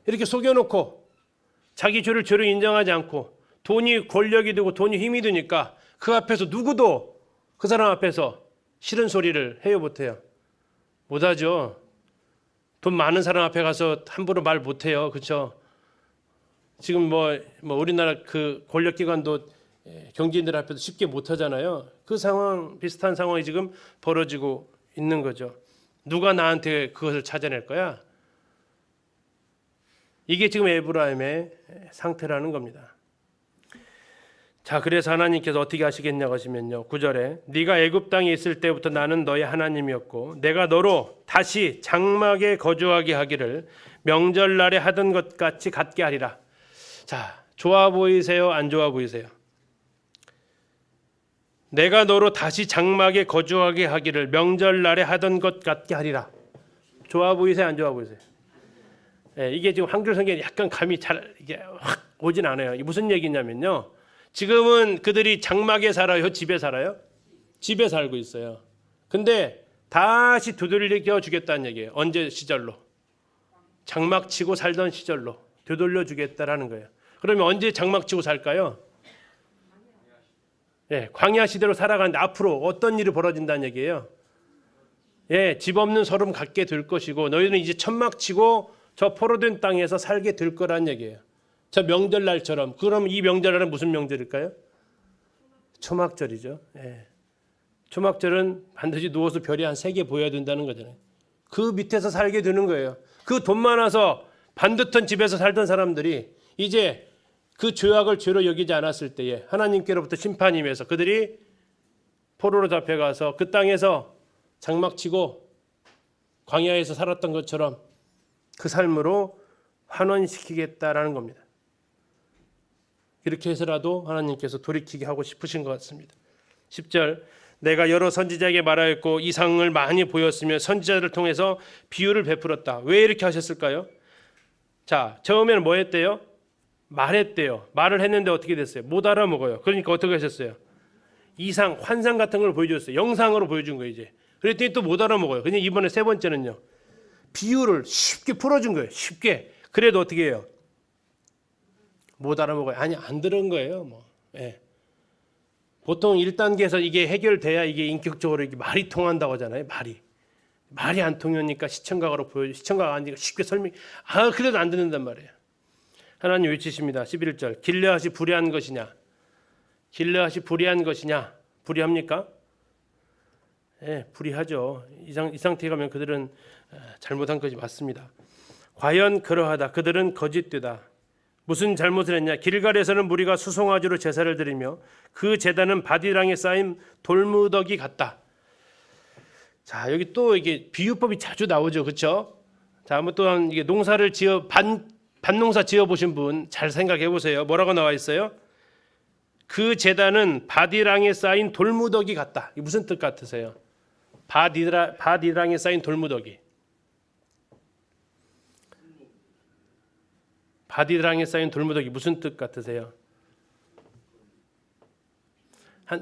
이렇게 속여놓고 자기 죄를 죄로 인정하지 않고 돈이 권력이 되고 돈이 힘이 되니까 그 앞에서 누구도 그 사람 앞에서 싫은 소리를 해요 못해요? 못하죠. 돈 많은 사람 앞에 가서 함부로 말 못해요. 그렇죠? 지금 뭐 우리나라 그 권력기관도 경제인들 앞에서 쉽게 못하잖아요. 그 상황 비슷한 상황이 지금 벌어지고 있는 거죠. 누가 나한테 그것을 찾아낼 거야? 이게 지금 에브라임의 상태라는 겁니다. 자, 그래서 하나님께서 어떻게 하시겠냐고 하시면요. 9절에 네가 애굽 땅에 있을 때부터 나는 너의 하나님이었고 내가 너로 다시 장막에 거주하게 하기를 명절날에 하던 것 같이 갖게 하리라. 자, 좋아 보이세요? 안 좋아 보이세요? 내가 너로 다시 장막에 거주하게 하기를 명절날에 하던 것 같게 하리라. 좋아 보이세요? 안 좋아 보이세요? 네, 이게 지금 한글 성경에 약간 감이 잘 이게 확 오진 않아요. 이게 무슨 얘기냐면요. 지금은 그들이 장막에 살아요? 집에 살아요? 집에 살고 있어요. 근데 다시 되돌려 주겠다는 얘기예요. 언제 시절로? 장막 치고 살던 시절로 되돌려 주겠다라는 거예요. 그러면 언제 장막 치고 살까요? 예, 광야 시대로 살아가는데 앞으로 어떤 일이 벌어진다는 얘기예요. 예, 집 없는 서름 갖게 될 것이고 너희는 이제 천막 치고 저 포로된 땅에서 살게 될 거란 얘기예요. 저 명절날처럼. 그럼 이 명절날은 무슨 명절일까요? 초막절이죠. 예. 초막절은 반드시 누워서 별이 한 3개 보여야 된다는 거잖아요. 그 밑에서 살게 되는 거예요. 그 돈 많아서 반듯한 집에서 살던 사람들이 이제 그 죄악을 죄로 여기지 않았을 때에 하나님께로부터 심판이 임해서 그들이 포로로 잡혀가서 그 땅에서 장막치고 광야에서 살았던 것처럼 그 삶으로 환원시키겠다라는 겁니다. 이렇게 해서라도 하나님께서 돌이키게 하고 싶으신 것 같습니다. 10절 내가 여러 선지자에게 말하였고 이상을 많이 보였으며 선지자들을 통해서 비유를 베풀었다. 왜 이렇게 하셨을까요? 자, 처음에는 뭐 했대요? 말했대요. 말을 했는데 어떻게 됐어요? 못 알아먹어요. 그러니까 어떻게 하셨어요? 이상, 환상 같은 걸 보여줬어요. 영상으로 보여준 거예요 이제. 그랬더니 또 못 알아먹어요. 그냥 이번에 3번째는요. 비유를 쉽게 풀어준 거예요. 쉽게. 그래도 어떻게 해요? 못 알아먹어요. 아니 안 들은 거예요. 뭐. 예. 보통 1단계에서 이게 해결돼야 이게 인격적으로 이게 말이 통한다고 하잖아요. 말이 안 통하니까 시청각으로 보여줘. 시청각 아니니까 쉽게 그래도 안 듣는단 말이에요. 하나님 외치십니다. 11절 길르앗이 불의한 것이냐? 길르앗이 불의한 것이냐? 불의합니까? 예, 불의하죠. 이 상태에 가면 그들은 잘못한 것이 맞습니다. 과연 그러하다. 그들은 거짓되다. 무슨 잘못을 했냐? 길갈에서는 무리가 수송아지로 제사를 드리며 그 제단은 밭이랑에 쌓인 돌무더기 같다. 자, 여기 또 이게 비유법이 자주 나오죠, 그렇죠? 자, 한번 또 이게 농사를 밭농사 지어 보신 분 잘 생각해 보세요. 뭐라고 나와 있어요? 그 제단은 밭이랑에 쌓인 돌무더기 같다. 이게 무슨 뜻 같으세요? 밭이랑에 쌓인 돌무더기. 밭이랑에 쌓인 돌무더기 무슨 뜻 같으세요?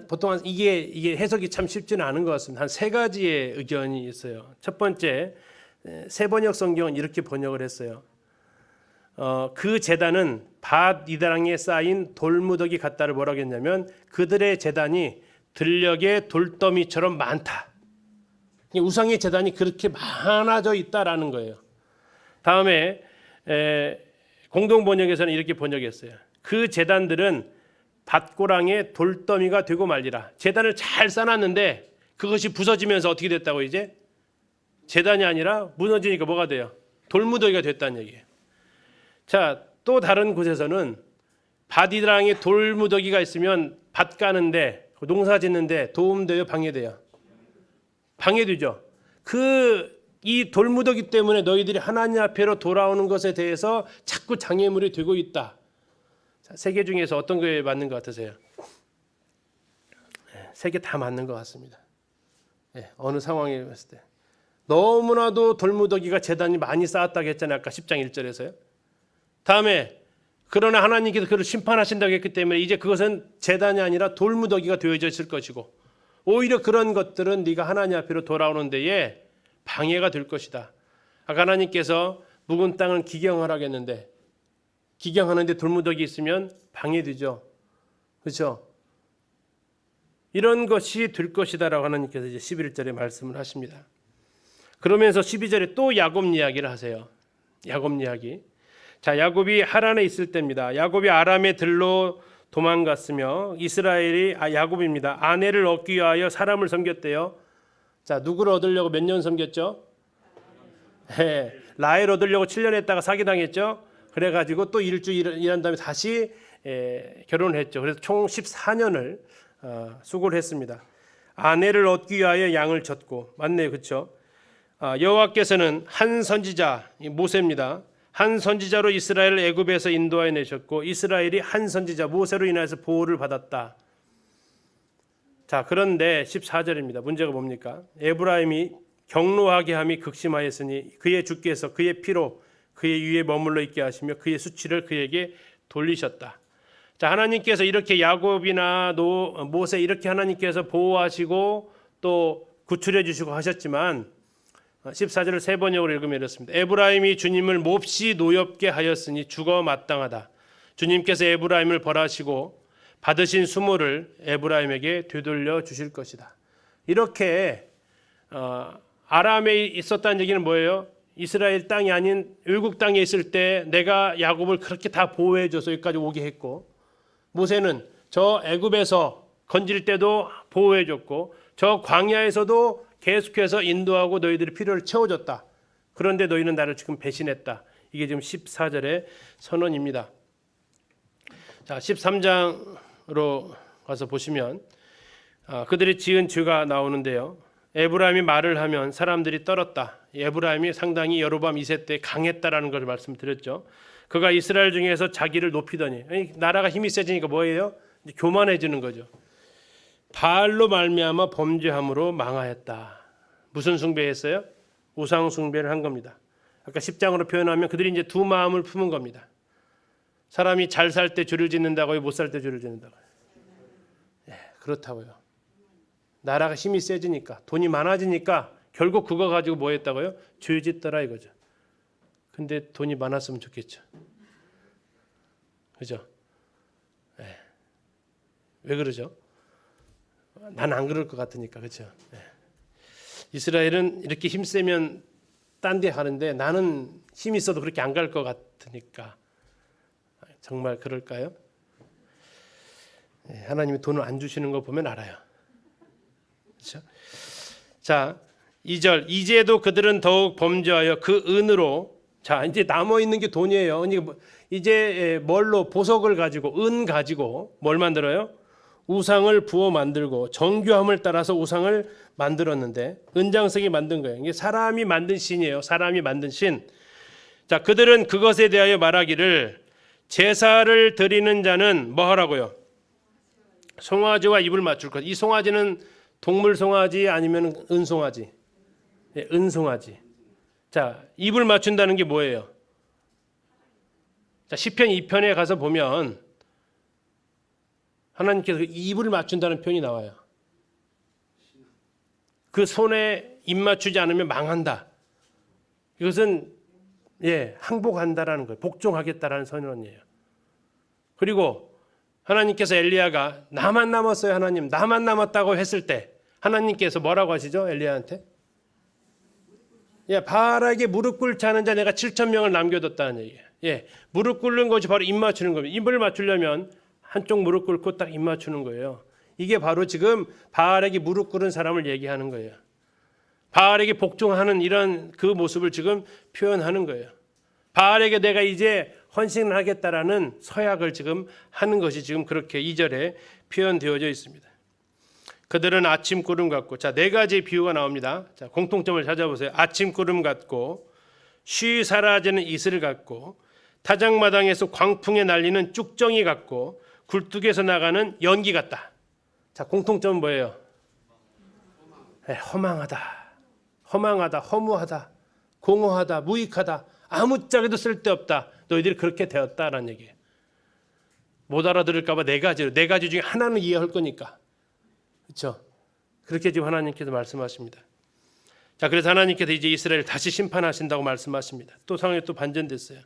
보통 이게 해석이 참 쉽지는 않은 것 같습니다. 한 3가지의 의견이 있어요. 첫 번째, 세번역 성경은 이렇게 번역을 했어요. 그 제단은 밭이랑에 쌓인 돌무더기 같다를 뭐라고 했냐면 그들의 제단이 들녘의 돌더미처럼 많다. 우상의 제단이 그렇게 많아져 있다라는 거예요. 다음에 공동 번역에서는 이렇게 번역했어요. 그 제단들은 밭고랑의 돌더미가 되고 말리라. 제단을 잘 쌓았는데 그것이 부서지면서 어떻게 됐다고 이제? 제단이 아니라 무너지니까 뭐가 돼요? 돌무더기가 됐다는 얘기예요. 자, 또 다른 곳에서는 밭이랑에 돌무더기가 있으면 밭 가는데 농사 짓는데 도움돼요, 방해돼요? 방해되죠. 이 돌무더기 때문에 너희들이 하나님 앞에로 돌아오는 것에 대해서 자꾸 장애물이 되고 있다. 세 개 중에서 어떤 게 맞는 것 같으세요? 세 개 다 맞는 것 같습니다. 어느 상황에 봤을 때 너무나도 돌무더기가 제단이 많이 쌓았다고 했잖아요. 아까 10장 1절에서요. 다음에 그러나 하나님께서 그를 심판하신다고 했기 때문에 이제 그것은 제단이 아니라 돌무더기가 되어져 있을 것이고 오히려 그런 것들은 네가 하나님 앞으로 돌아오는 데에 방해가 될 것이다. 아까 하나님께서 묵은 땅은 기경하라고 했는데 기경하는데 돌무더기 있으면 방해되죠. 그렇죠? 이런 것이 될 것이다라고 하나님께서 이제 11절에 말씀을 하십니다. 그러면서 12절에 또 야곱 이야기를 하세요. 야곱 이야기. 자, 야곱이 하란에 있을 때입니다. 야곱이 아람의 들로 도망갔으며 이스라엘이 야곱입니다. 아내를 얻기 위하여 사람을 섬겼대요. 자, 누구를 얻으려고 몇 년 섬겼죠? 라헬 얻으려고 7년 했다가 사기당했죠. 그래가지고 또 일주일 일한 다음에 다시 결혼을 했죠. 그래서 총 14년을 수고를 했습니다. 아내를 얻기 위하여 양을 쳤고 맞네요, 그렇죠? 여호와께서는 한 선지자 모세입니다. 한 선지자로 이스라엘을 애굽에서 인도하여 내셨고 이스라엘이 한 선지자 모세로 인해서 보호를 받았다. 자, 그런데 14절입니다. 문제가 뭡니까? 에브라임이 경노하게 함이 극심하였으니 그의 주께서 그의 피로 그의 위에 머물러 있게 하시며 그의 수치를 그에게 돌리셨다. 자, 하나님께서 이렇게 야곱이나 모세 이렇게 하나님께서 보호하시고 또 구출해 주시고 하셨지만 14절을 세 번역으로 읽으면 이렇습니다. 에브라임이 주님을 몹시 노엽게 하였으니 죽어 마땅하다. 주님께서 에브라임을 벌하시고 받으신 수모를 에브라임에게 되돌려 주실 것이다. 이렇게 아람에 있었다는 얘기는 뭐예요? 이스라엘 땅이 아닌 외국 땅에 있을 때 내가 야곱을 그렇게 다 보호해줘서 여기까지 오게 했고 모세는 저 애굽에서 건질 때도 보호해줬고 저 광야에서도 계속해서 인도하고 너희들의 필요를 채워줬다. 그런데 너희는 나를 지금 배신했다. 이게 지금 14절의 선언입니다. 자, 13장으로 가서 보시면 그들이 지은 죄가 나오는데요. 에브라임이 말을 하면 사람들이 떨었다. 에브라임이 상당히 여로보암 2세 때 강했다라는 것을 말씀드렸죠. 그가 이스라엘 중에서 자기를 높이더니 나라가 힘이 세지니까 뭐예요? 이제 교만해지는 거죠. 바알로 말미암아 범죄함으로 망하였다. 무슨 숭배했어요? 우상 숭배를 한 겁니다. 아까 10장으로 표현하면 그들이 이제 두 마음을 품은 겁니다. 사람이 잘 살 때 죄를 짓는다고요? 못 살 때 죄를 짓는다고요? 그렇다고요. 나라가 힘이 세지니까 돈이 많아지니까 결국 그거 가지고 뭐 했다고요? 죄 짓더라 이거죠. 근데 돈이 많았으면 좋겠죠. 그죠? 왜 그러죠? 난 안 그럴 것 같으니까. 그렇죠? 이스라엘은 이렇게 힘 세면 딴 데 가는데 나는 힘 있어도 그렇게 안 갈 것 같으니까. 정말 그럴까요? 하나님이 돈을 안 주시는 거 보면 알아요. 그렇죠? 자, 2절 이제도 그들은 더욱 범죄하여 그 은으로 자 이제 남아 있는 게 돈이에요. 이제 뭘로 보석을 가지고 은 가지고 뭘 만들어요? 우상을 부어 만들고 정교함을 따라서 우상을 만들었는데 은장석이 만든 거예요. 이게 사람이 만든 신이에요. 사람이 만든 신. 자, 그들은 그것에 대하여 말하기를 제사를 드리는 자는 뭐 하라고요? 송아지와 입을 맞출 것. 이 송아지는 동물 송아지 아니면 은송아지? 은송아지. 자, 입을 맞춘다는 게 뭐예요? 자, 시편 2편에 가서 보면 하나님께서 입을 맞춘다는 표현이 나와요. 그 손에 입 맞추지 않으면 망한다. 이것은 항복한다라는 거예요. 복종하겠다라는 선언이에요. 그리고 하나님께서 엘리야가 나만 남았어요. 하나님 나만 남았다고 했을 때 하나님께서 뭐라고 하시죠? 엘리야한테 바알에게 무릎 꿇지 않은 자 내가 7,000명을 남겨뒀다는 얘기예요. 무릎 꿇는 것이 바로 입 맞추는 겁니다. 입을 맞추려면 한쪽 무릎 꿇고 딱 입 맞추는 거예요. 이게 바로 지금 바알에게 무릎 꿇은 사람을 얘기하는 거예요. 바알에게 복종하는 이런 그 모습을 지금 표현하는 거예요. 바알에게 내가 이제 헌신을 하겠다라는 서약을 지금 하는 것이 지금 그렇게 2절에 표현되어져 있습니다. 그들은 아침 구름 같고 자, 네 가지 비유가 나옵니다. 자, 공통점을 찾아보세요. 아침 구름 같고 쉬 사라지는 이슬 같고 타작마당에서 광풍에 날리는 쭉정이 같고 굴뚝에서 나가는 연기 같다. 자, 공통점은 뭐예요? 허망하다, 허망하다, 허무하다, 공허하다, 무익하다, 아무짝에도 쓸데없다. 너희들이 그렇게 되었다라는 얘기예요. 못 알아들을까 봐 네 가지 중에 하나는 이해할 거니까. 그렇죠? 그렇게 지금 하나님께서 말씀하십니다. 자, 그래서 하나님께서 이제 이스라엘을 다시 심판하신다고 말씀하십니다. 또 상황이 또 반전됐어요.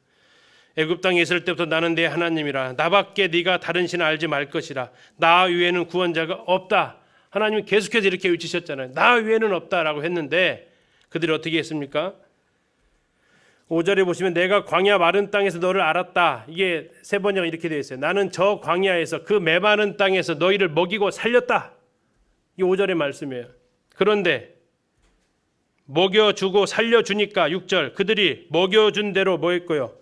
애굽 땅에 있을 때부터 나는 내 하나님이라, 나밖에 네가 다른 신을 알지 말 것이라, 나 외에는 구원자가 없다. 하나님이 계속해서 이렇게 외치셨잖아요. 나 외에는 없다라고 했는데 그들이 어떻게 했습니까? 5절에 보시면 내가 광야 마른 땅에서 너를 알았다. 이게 세 번째가 이렇게 되어 있어요. 나는 저 광야에서 그 메마른 땅에서 너희를 먹이고 살렸다. 이 5절의 말씀이에요. 그런데 먹여주고 살려주니까 6절 그들이 먹여준 대로 뭐 했고요?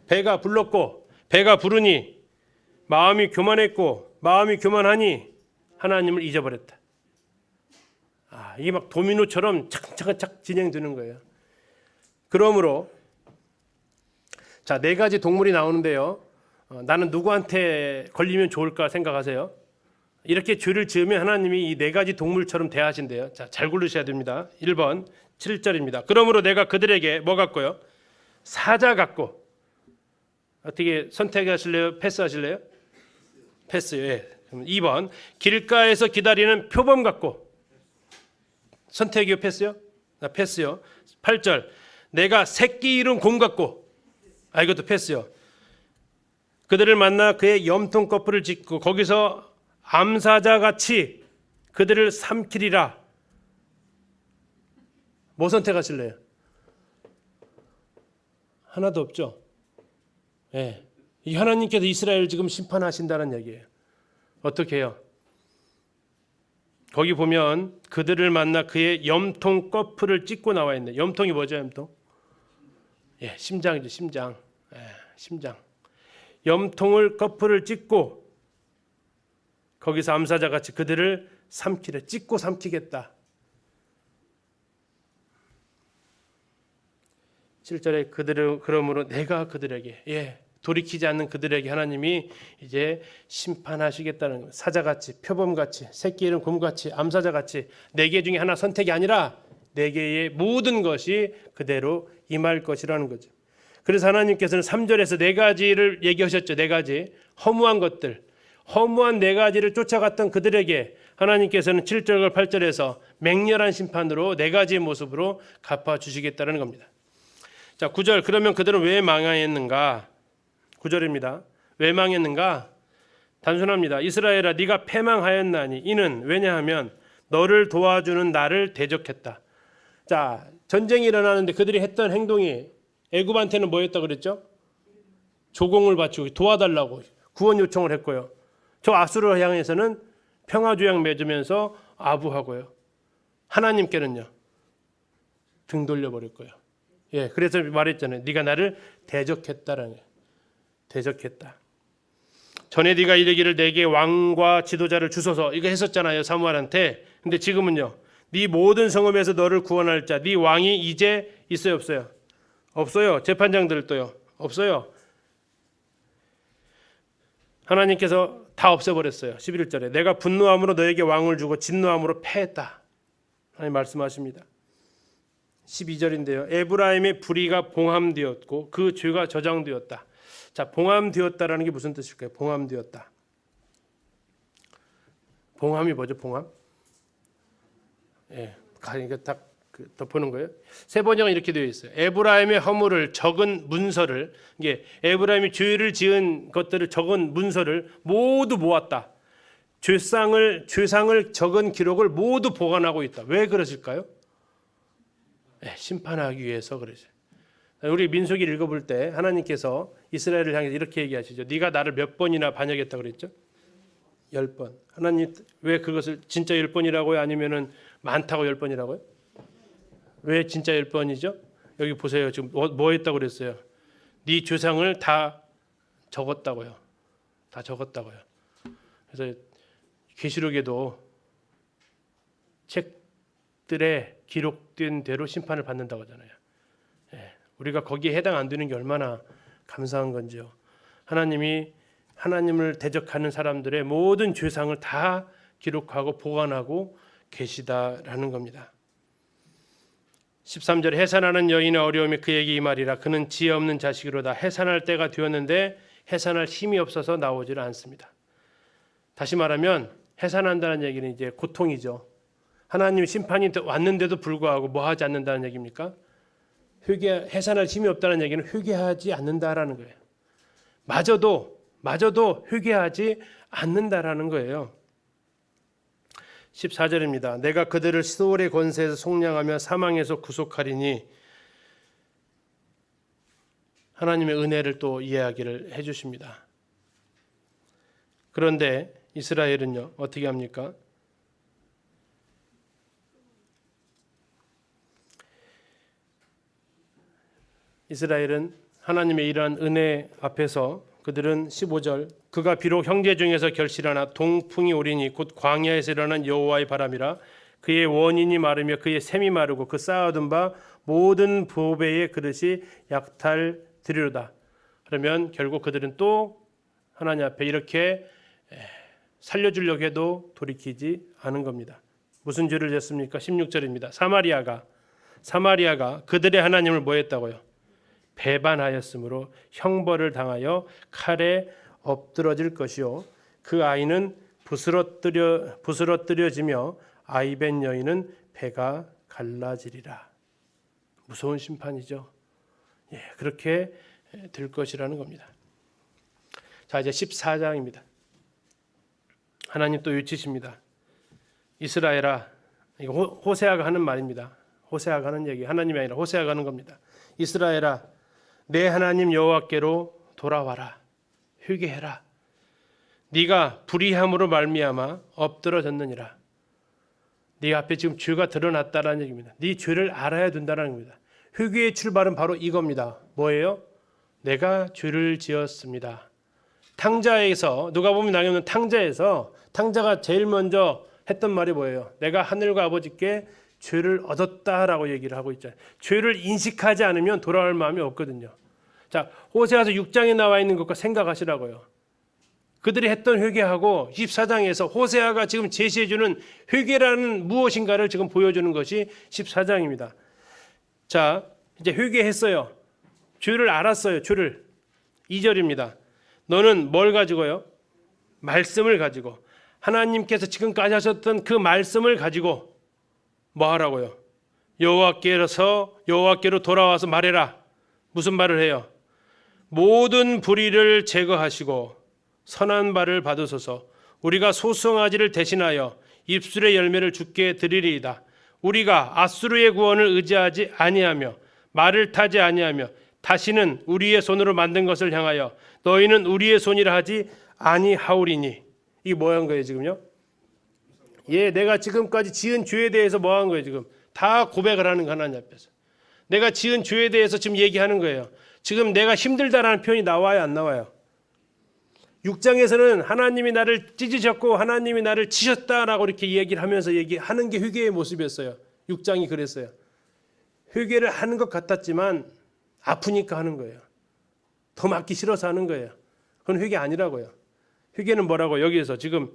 배가 불렀고 배가 부르니 마음이 교만했고 마음이 교만하니 하나님을 잊어버렸다. 이게 막 도미노처럼 착착착 진행되는 거예요. 그러므로 자, 네 가지 동물이 나오는데요. 나는 누구한테 걸리면 좋을까 생각하세요? 이렇게 죄를 지으면 하나님이 이 네 가지 동물처럼 대하신대요. 자, 잘 고르셔야 됩니다. 1번 7절입니다. 그러므로 내가 그들에게 뭐 같고요? 사자 같고. 어떻게 선택하실래요? 패스하실래요? 패스요. 예. 2번 길가에서 기다리는 표범 같고. 선택이요? 패스요? 패스요. 8절 내가 새끼 잃은 곰 같고. 이것도 패스요. 그들을 만나 그의 염통 거풀을 짚고 거기서 암사자같이 그들을 삼키리라. 뭐 선택하실래요? 하나도 없죠. 예. 이 하나님께서 이스라엘을 지금 심판하신다는 얘기예요. 어떻게 해요? 거기 보면 그들을 만나 그의 염통 거풀을 찢고 나와 있네. 염통이 뭐죠? 염통? 예, 심장이죠. 심장. 예, 심장. 염통을 거풀을 찢고 거기서 암사자같이 그들을 삼키래. 찢고 삼키겠다. 7절에 그들을 그러므로 내가 그들에게 돌이키지 않는 그들에게 하나님이 이제 심판하시겠다는 거예요. 사자같이 표범같이 새끼 잃은 곰같이 암사자같이 네 개 중에 하나 선택이 아니라 네 개의 모든 것이 그대로 임할 것이라는 거죠. 그래서 하나님께서는 3절에서 네 가지를 얘기하셨죠. 네 가지 허무한 것들, 허무한 네 가지를 쫓아갔던 그들에게 하나님께서는 7절과 8절에서 맹렬한 심판으로 네 가지의 모습으로 갚아주시겠다는 겁니다. 자, 9절 그러면 그들은 왜 망하였는가? 9절입니다. 왜 망했는가? 단순합니다. 이스라엘아 네가 패망하였나니 이는 왜냐하면 너를 도와주는 나를 대적했다. 자, 전쟁이 일어나는데 그들이 했던 행동이 애굽한테는 뭐였다 그랬죠? 조공을 바치고 도와달라고 구원 요청을 했고요. 저 아수르 향해서는 평화조약 맺으면서 아부하고요. 하나님께는요 등 돌려버릴 거예요. 예, 그래서 말했잖아요. 네가 나를 대적했다라는 거예요. 대적했다. 전에 네가 이르기를 내게 왕과 지도자를 주소서 이거 했었잖아요. 사무엘한테. 근데 지금은요. 네 모든 성읍에서 너를 구원할 자, 네 왕이 이제 있어요, 없어요? 없어요. 재판장들도요. 없어요. 하나님께서 다 없애버렸어요. 11절에 내가 분노함으로 너에게 왕을 주고 진노함으로 패했다. 하나님 말씀하십니다. 12절인데요. 에브라임의 불의가 봉함되었고 그 죄가 저장되었다. 자, 봉함되었다라는 게 무슨 뜻일까요? 봉함되었다. 봉함이 뭐죠? 봉함? 예, 그러니까 딱 덮어놓은 거예요. 세 번역은 이렇게 되어 있어요. 에브라임의 허물을 적은 문서를, 이게 에브라임이 죄를 지은 것들을 적은 문서를 모두 모았다. 죄상을 적은 기록을 모두 보관하고 있다. 왜 그러실까요? 네, 심판하기 위해서 그러죠. 우리 민수기를 읽어볼 때 하나님께서 이스라엘을 향해서 이렇게 얘기하시죠. 네가 나를 몇 번이나 반역했다 그랬죠? 10번. 하나님 왜 그것을 진짜 10번이라고요? 아니면은 많다고 10번이라고요? 왜 진짜 10번이죠? 여기 보세요. 지금 뭐 했다고 그랬어요? 네 죄상을 다 적었다고요. 다 적었다고요. 그래서 계시록에도 책들에 기록된 대로 심판을 받는다고 하잖아요. 예, 우리가 거기에 해당 안 되는 게 얼마나 감사한 건지요. 하나님이 하나님을 대적하는 사람들의 모든 죄상을 다 기록하고 보관하고 계시다라는 겁니다. 13절 해산하는 여인의 어려움이 그에게 임하리라. 그는 지혜 없는 자식이로다. 해산할 때가 되었는데 해산할 힘이 없어서 나오질 않습니다. 다시 말하면 해산한다는 얘기는 이제 고통이죠. 하나님 심판이 왔는데도 불구하고 뭐 하지 않는다는 얘기입니까? 해산할 힘이 없다는 얘기는 회개하지 않는다라는 거예요. 마저도 회개하지 않는다라는 거예요. 14절입니다. 내가 그들을 시올의 권세에서 속량하며 사망에서 구속하리니. 하나님의 은혜를 또 이야기를 해주십니다. 그런데 이스라엘은요 어떻게 합니까? 이스라엘은 하나님의 이러한 은혜 앞에서 그들은 15절 그가 비록 형제 중에서 결실하나 동풍이 오리니 곧 광야에서 일어난 여호와의 바람이라. 그의 원인이 마르며 그의 샘이 마르고 그 쌓아둔 바 모든 보배의 그릇이 약탈되리로다. 그러면 결국 그들은 또 하나님 앞에 이렇게 살려주려고 해도 돌이키지 않은 겁니다. 무슨 죄를 졌습니까? 16절입니다. 사마리아가 그들의 하나님을 뭐 했다고요? 배반하였으므로 형벌을 당하여 칼에 엎드러질 것이요 그 아이는 부스러뜨려지며 아이벤 여인은 배가 갈라지리라. 무서운 심판이죠. 그렇게 될 것이라는 겁니다. 자, 이제 14장입니다. 하나님 또 외치십니다. 이스라엘아, 이거 호세아가 하는 말입니다. 호세아가 하는 얘기, 하나님이 아니라 호세아가 하는 겁니다. 이스라엘아, 내 하나님 여호와께로 돌아와라. 회개해라. 네가 불의함으로 말미암아 엎드러졌느니라. 네 앞에 지금 죄가 드러났다라는 얘기입니다. 네 죄를 알아야 된다는 겁니다. 회개의 출발은 바로 이겁니다. 뭐예요? 내가 죄를 지었습니다. 탕자에서 누가 보면 나오는 탕자가 제일 먼저 했던 말이 뭐예요? 내가 하늘과 아버지께 죄를 얻었다라고 얘기를 하고 있잖아요. 죄를 인식하지 않으면 돌아올 마음이 없거든요. 자, 호세아서 6장에 나와 있는 것과 생각하시라고요. 그들이 했던 회개하고 14장에서 호세아가 지금 제시해주는 회개라는 무엇인가를 지금 보여주는 것이 14장입니다. 자, 이제 회개했어요. 죄를 알았어요. 죄를. 2절입니다. 너는 뭘 가지고요? 말씀을 가지고 하나님께서 지금까지 하셨던 그 말씀을 가지고 뭐 하라고요? 여호와께로 돌아와서 말해라. 무슨 말을 해요? 모든 불의를 제거하시고 선한 바를 받으소서. 우리가 소송아지를 대신하여 입술의 열매를 주께 드리리이다. 우리가 앗수르의 구원을 의지하지 아니하며 말을 타지 아니하며 다시는 우리의 손으로 만든 것을 향하여 너희는 우리의 손이라 하지 아니하오리니. 이게 뭐 한 거예요 지금요? 내가 지금까지 지은 죄에 대해서 뭐 한 거예요 지금? 다 고백을 하는 거 하나님 앞에서. 내가 지은 죄에 대해서 지금 얘기하는 거예요. 지금 내가 힘들다라는 표현이 나와요 안 나와요? 6장에서는 하나님이 나를 찢으셨고 하나님이 나를 치셨다라고 이렇게 얘기를 하면서 얘기하는 게 회개의 모습이었어요. 6장이 그랬어요. 회개를 하는 것 같았지만 아프니까 하는 거예요. 더 맞기 싫어서 하는 거예요. 그건 회개 아니라고요. 회개는 뭐라고? 여기에서 지금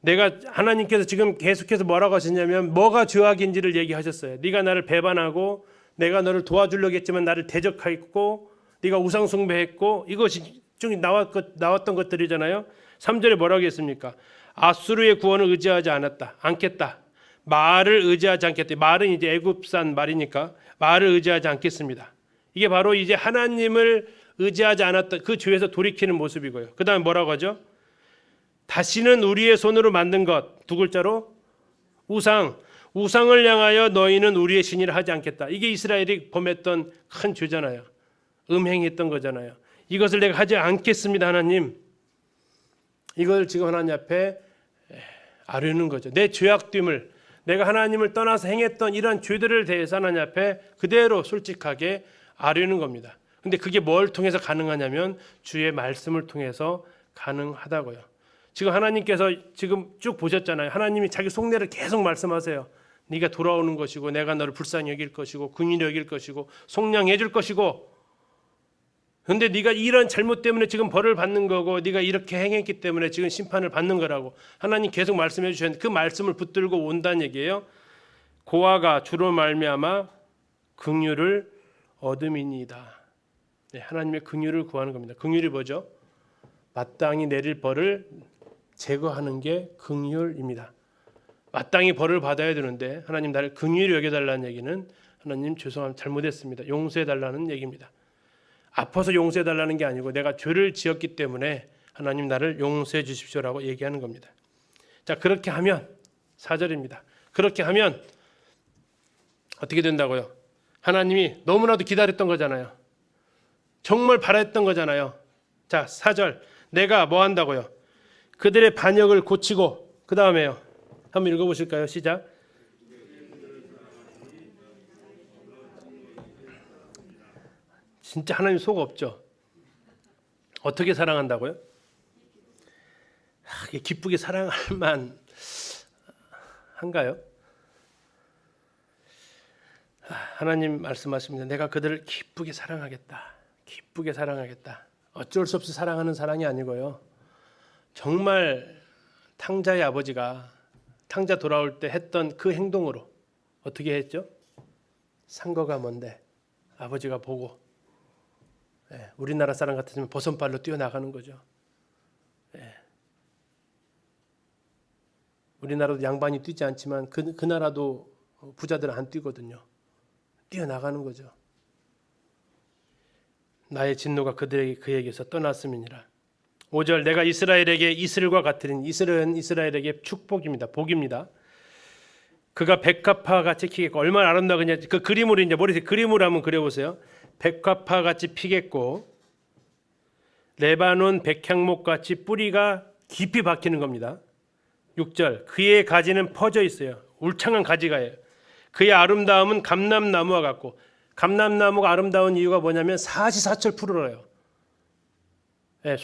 내가 하나님께서 지금 계속해서 뭐라고 하셨냐면 뭐가 죄악인지를 얘기하셨어요. 네가 나를 배반하고 내가 너를 도와주려고 했지만 나를 대적했고 네가 우상 숭배했고 이것이 쭉 나왔던 것들이잖아요. 3절에 뭐라고 했습니까? 앗수르의 구원을 의지하지 않겠다. 말을 의지하지 않겠다. 말은 이제 애굽산 말이니까 말을 의지하지 않겠습니다. 이게 바로 이제 하나님을 의지하지 않았던 그 죄에서 돌이키는 모습이고요. 그 다음에 뭐라고 하죠? 다시는 우리의 손으로 만든 것, 두 글자로 우상을 향하여 너희는 우리의 신이라 하지 않겠다. 이게 이스라엘이 범했던 큰 죄잖아요. 음행했던 거잖아요. 이것을 내가 하지 않겠습니다 하나님. 이걸 지금 하나님 앞에 아뢰는 거죠. 내 죄악됨을, 내가 하나님을 떠나서 행했던 이런 죄들을 대해서 하나님 앞에 그대로 솔직하게 아뢰는 겁니다. 근데 그게 뭘 통해서 가능하냐면 주의 말씀을 통해서 가능하다고요. 지금 하나님께서 지금 쭉 보셨잖아요. 하나님이 자기 속내를 계속 말씀하세요. 네가 돌아오는 것이고 내가 너를 불쌍히 여길 것이고 긍휼히 여길 것이고 속량해 줄 것이고 그런데 네가 이런 잘못 때문에 지금 벌을 받는 거고 네가 이렇게 행했기 때문에 지금 심판을 받는 거라고 하나님 계속 말씀해 주셨는데 그 말씀을 붙들고 온다는 얘기예요. 고아가 주로 말미암아 긍휼을 얻음이니이다. 네, 하나님의 긍휼을 구하는 겁니다. 긍휼이 뭐죠? 마땅히 내릴 벌을 제거하는 게 긍휼입니다. 마땅히 벌을 받아야 되는데 하나님 나를 긍휼히 여겨달라는 얘기는 하나님 죄송합니다. 잘못했습니다. 용서해달라는 얘기입니다. 아파서 용서해달라는 게 아니고 내가 죄를 지었기 때문에 하나님 나를 용서해 주십시오라고 얘기하는 겁니다. 자, 그렇게 하면 4절입니다. 그렇게 하면 어떻게 된다고요? 하나님이 너무나도 기다렸던 거잖아요. 정말 바랬던 거잖아요. 자, 4절 내가 뭐 한다고요? 그들의 반역을 고치고 그 다음에요. 한번 읽어보실까요? 시작. 진짜 하나님 속 없죠. 어떻게 사랑한다고요? 기쁘게 사랑할 만 한가요? 하나님 말씀하십니다. 내가 그들을 기쁘게 사랑하겠다. 기쁘게 사랑하겠다. 어쩔 수 없이 사랑하는 사랑이 아니고요. 정말 탕자의 아버지가 탕자 돌아올 때 했던 그 행동으로 어떻게 했죠? 상거가 뭔데 아버지가 보고 우리나라 사람 같으면 버선발로 뛰어나가는 거죠. 우리나라도 양반이 뛰지 않지만 그 나라도 부자들은 안 뛰거든요. 뛰어나가는 거죠. 나의 진노가 그에게서 떠났음이니라. 5절 내가 이스라엘에게 이슬과 같으니 이슬은 이스라엘에게 축복입니다. 복입니다. 그가 백합화 같이 피겠고 얼마나 아름다우냐 그 그림으로 이제 머릿속에 그림으로 한번 그려보세요. 백합화 같이 피겠고 레바논 백향목 같이 뿌리가 깊이 박히는 겁니다. 6절 그의 가지는 퍼져 있어요. 울창한 가지가예요. 그의 아름다움은 감람나무와 같고 감람나무가 아름다운 이유가 뭐냐면 사시사철 푸르러요.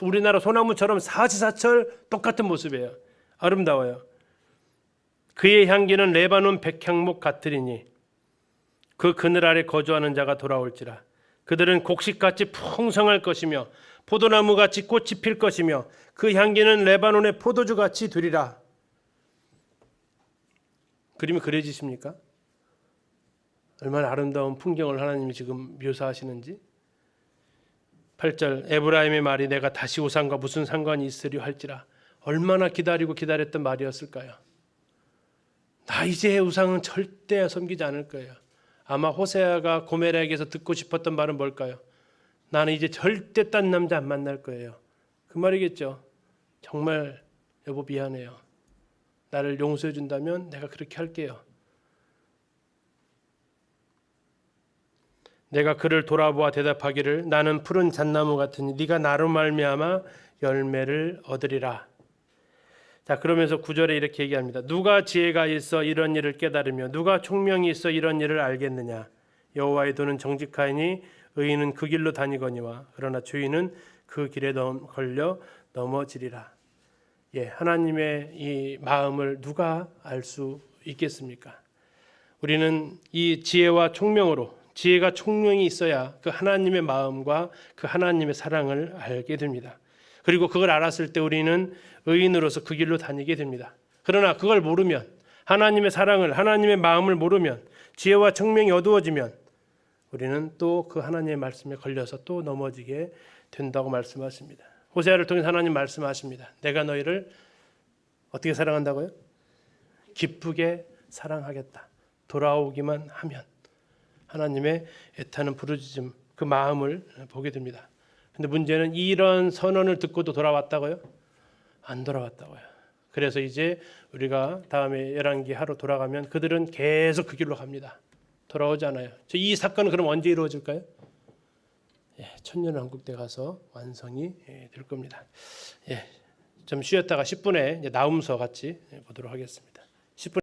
우리나라 소나무처럼 사시사철 똑같은 모습이에요. 아름다워요. 그의 향기는 레바논 백향목 같으리니 그 그늘 아래 거주하는 자가 돌아올지라. 그들은 곡식같이 풍성할 것이며 포도나무같이 꽃이 필 것이며 그 향기는 레바논의 포도주같이 되리라. 그림이 그려지십니까? 얼마나 아름다운 풍경을 하나님이 지금 묘사하시는지. 8절 에브라임의 말이 내가 다시 우상과 무슨 상관이 있으려 할지라. 얼마나 기다렸던 말이었을까요? 나 이제 우상은 절대 섬기지 않을 거예요. 아마 호세아가 고멜에게서 듣고 싶었던 말은 뭘까요? 나는 이제 절대 딴 남자 안 만날 거예요. 그 말이겠죠. 정말 여보 미안해요. 나를 용서해 준다면 내가 그렇게 할게요. 내가 그를 돌아보아 대답하기를 나는 푸른 잣나무 같으니 네가 나로 말미암아 열매를 얻으리라. 자, 그러면서 9절에 이렇게 얘기합니다. 누가 지혜가 있어 이런 일을 깨달으며 누가 총명이 있어 이런 일을 알겠느냐. 여호와의 도는 정직하니 의인은 그 길로 다니거니와 그러나 죄인은 그 길에 걸려 넘어지리라. 하나님의 이 마음을 누가 알 수 있겠습니까? 우리는 이 지혜와 총명으로 지혜가 총명이 있어야 그 하나님의 마음과 그 하나님의 사랑을 알게 됩니다. 그리고 그걸 알았을 때 우리는 의인으로서 그 길로 다니게 됩니다. 그러나 그걸 모르면 하나님의 사랑을 하나님의 마음을 모르면 지혜와 총명이 어두워지면 우리는 또 그 하나님의 말씀에 걸려서 또 넘어지게 된다고 말씀하십니다. 호세아를 통해 하나님 말씀하십니다. 내가 너희를 어떻게 사랑한다고요? 기쁘게 사랑하겠다. 돌아오기만 하면. 하나님의 애타는 부르짖음 그 마음을 보게 됩니다. 근데 문제는 이런 선언을 듣고도 돌아왔다고요? 안 돌아왔다고요. 그래서 이제 우리가 다음에 열왕기 하루 돌아가면 그들은 계속 그 길로 갑니다. 돌아오지 않아요. 이 사건은 그럼 언제 이루어질까요? 천년왕국 때 가서 완성이 될 겁니다. 좀 쉬었다가 10분에 나훔서 같이 보도록 하겠습니다. 10분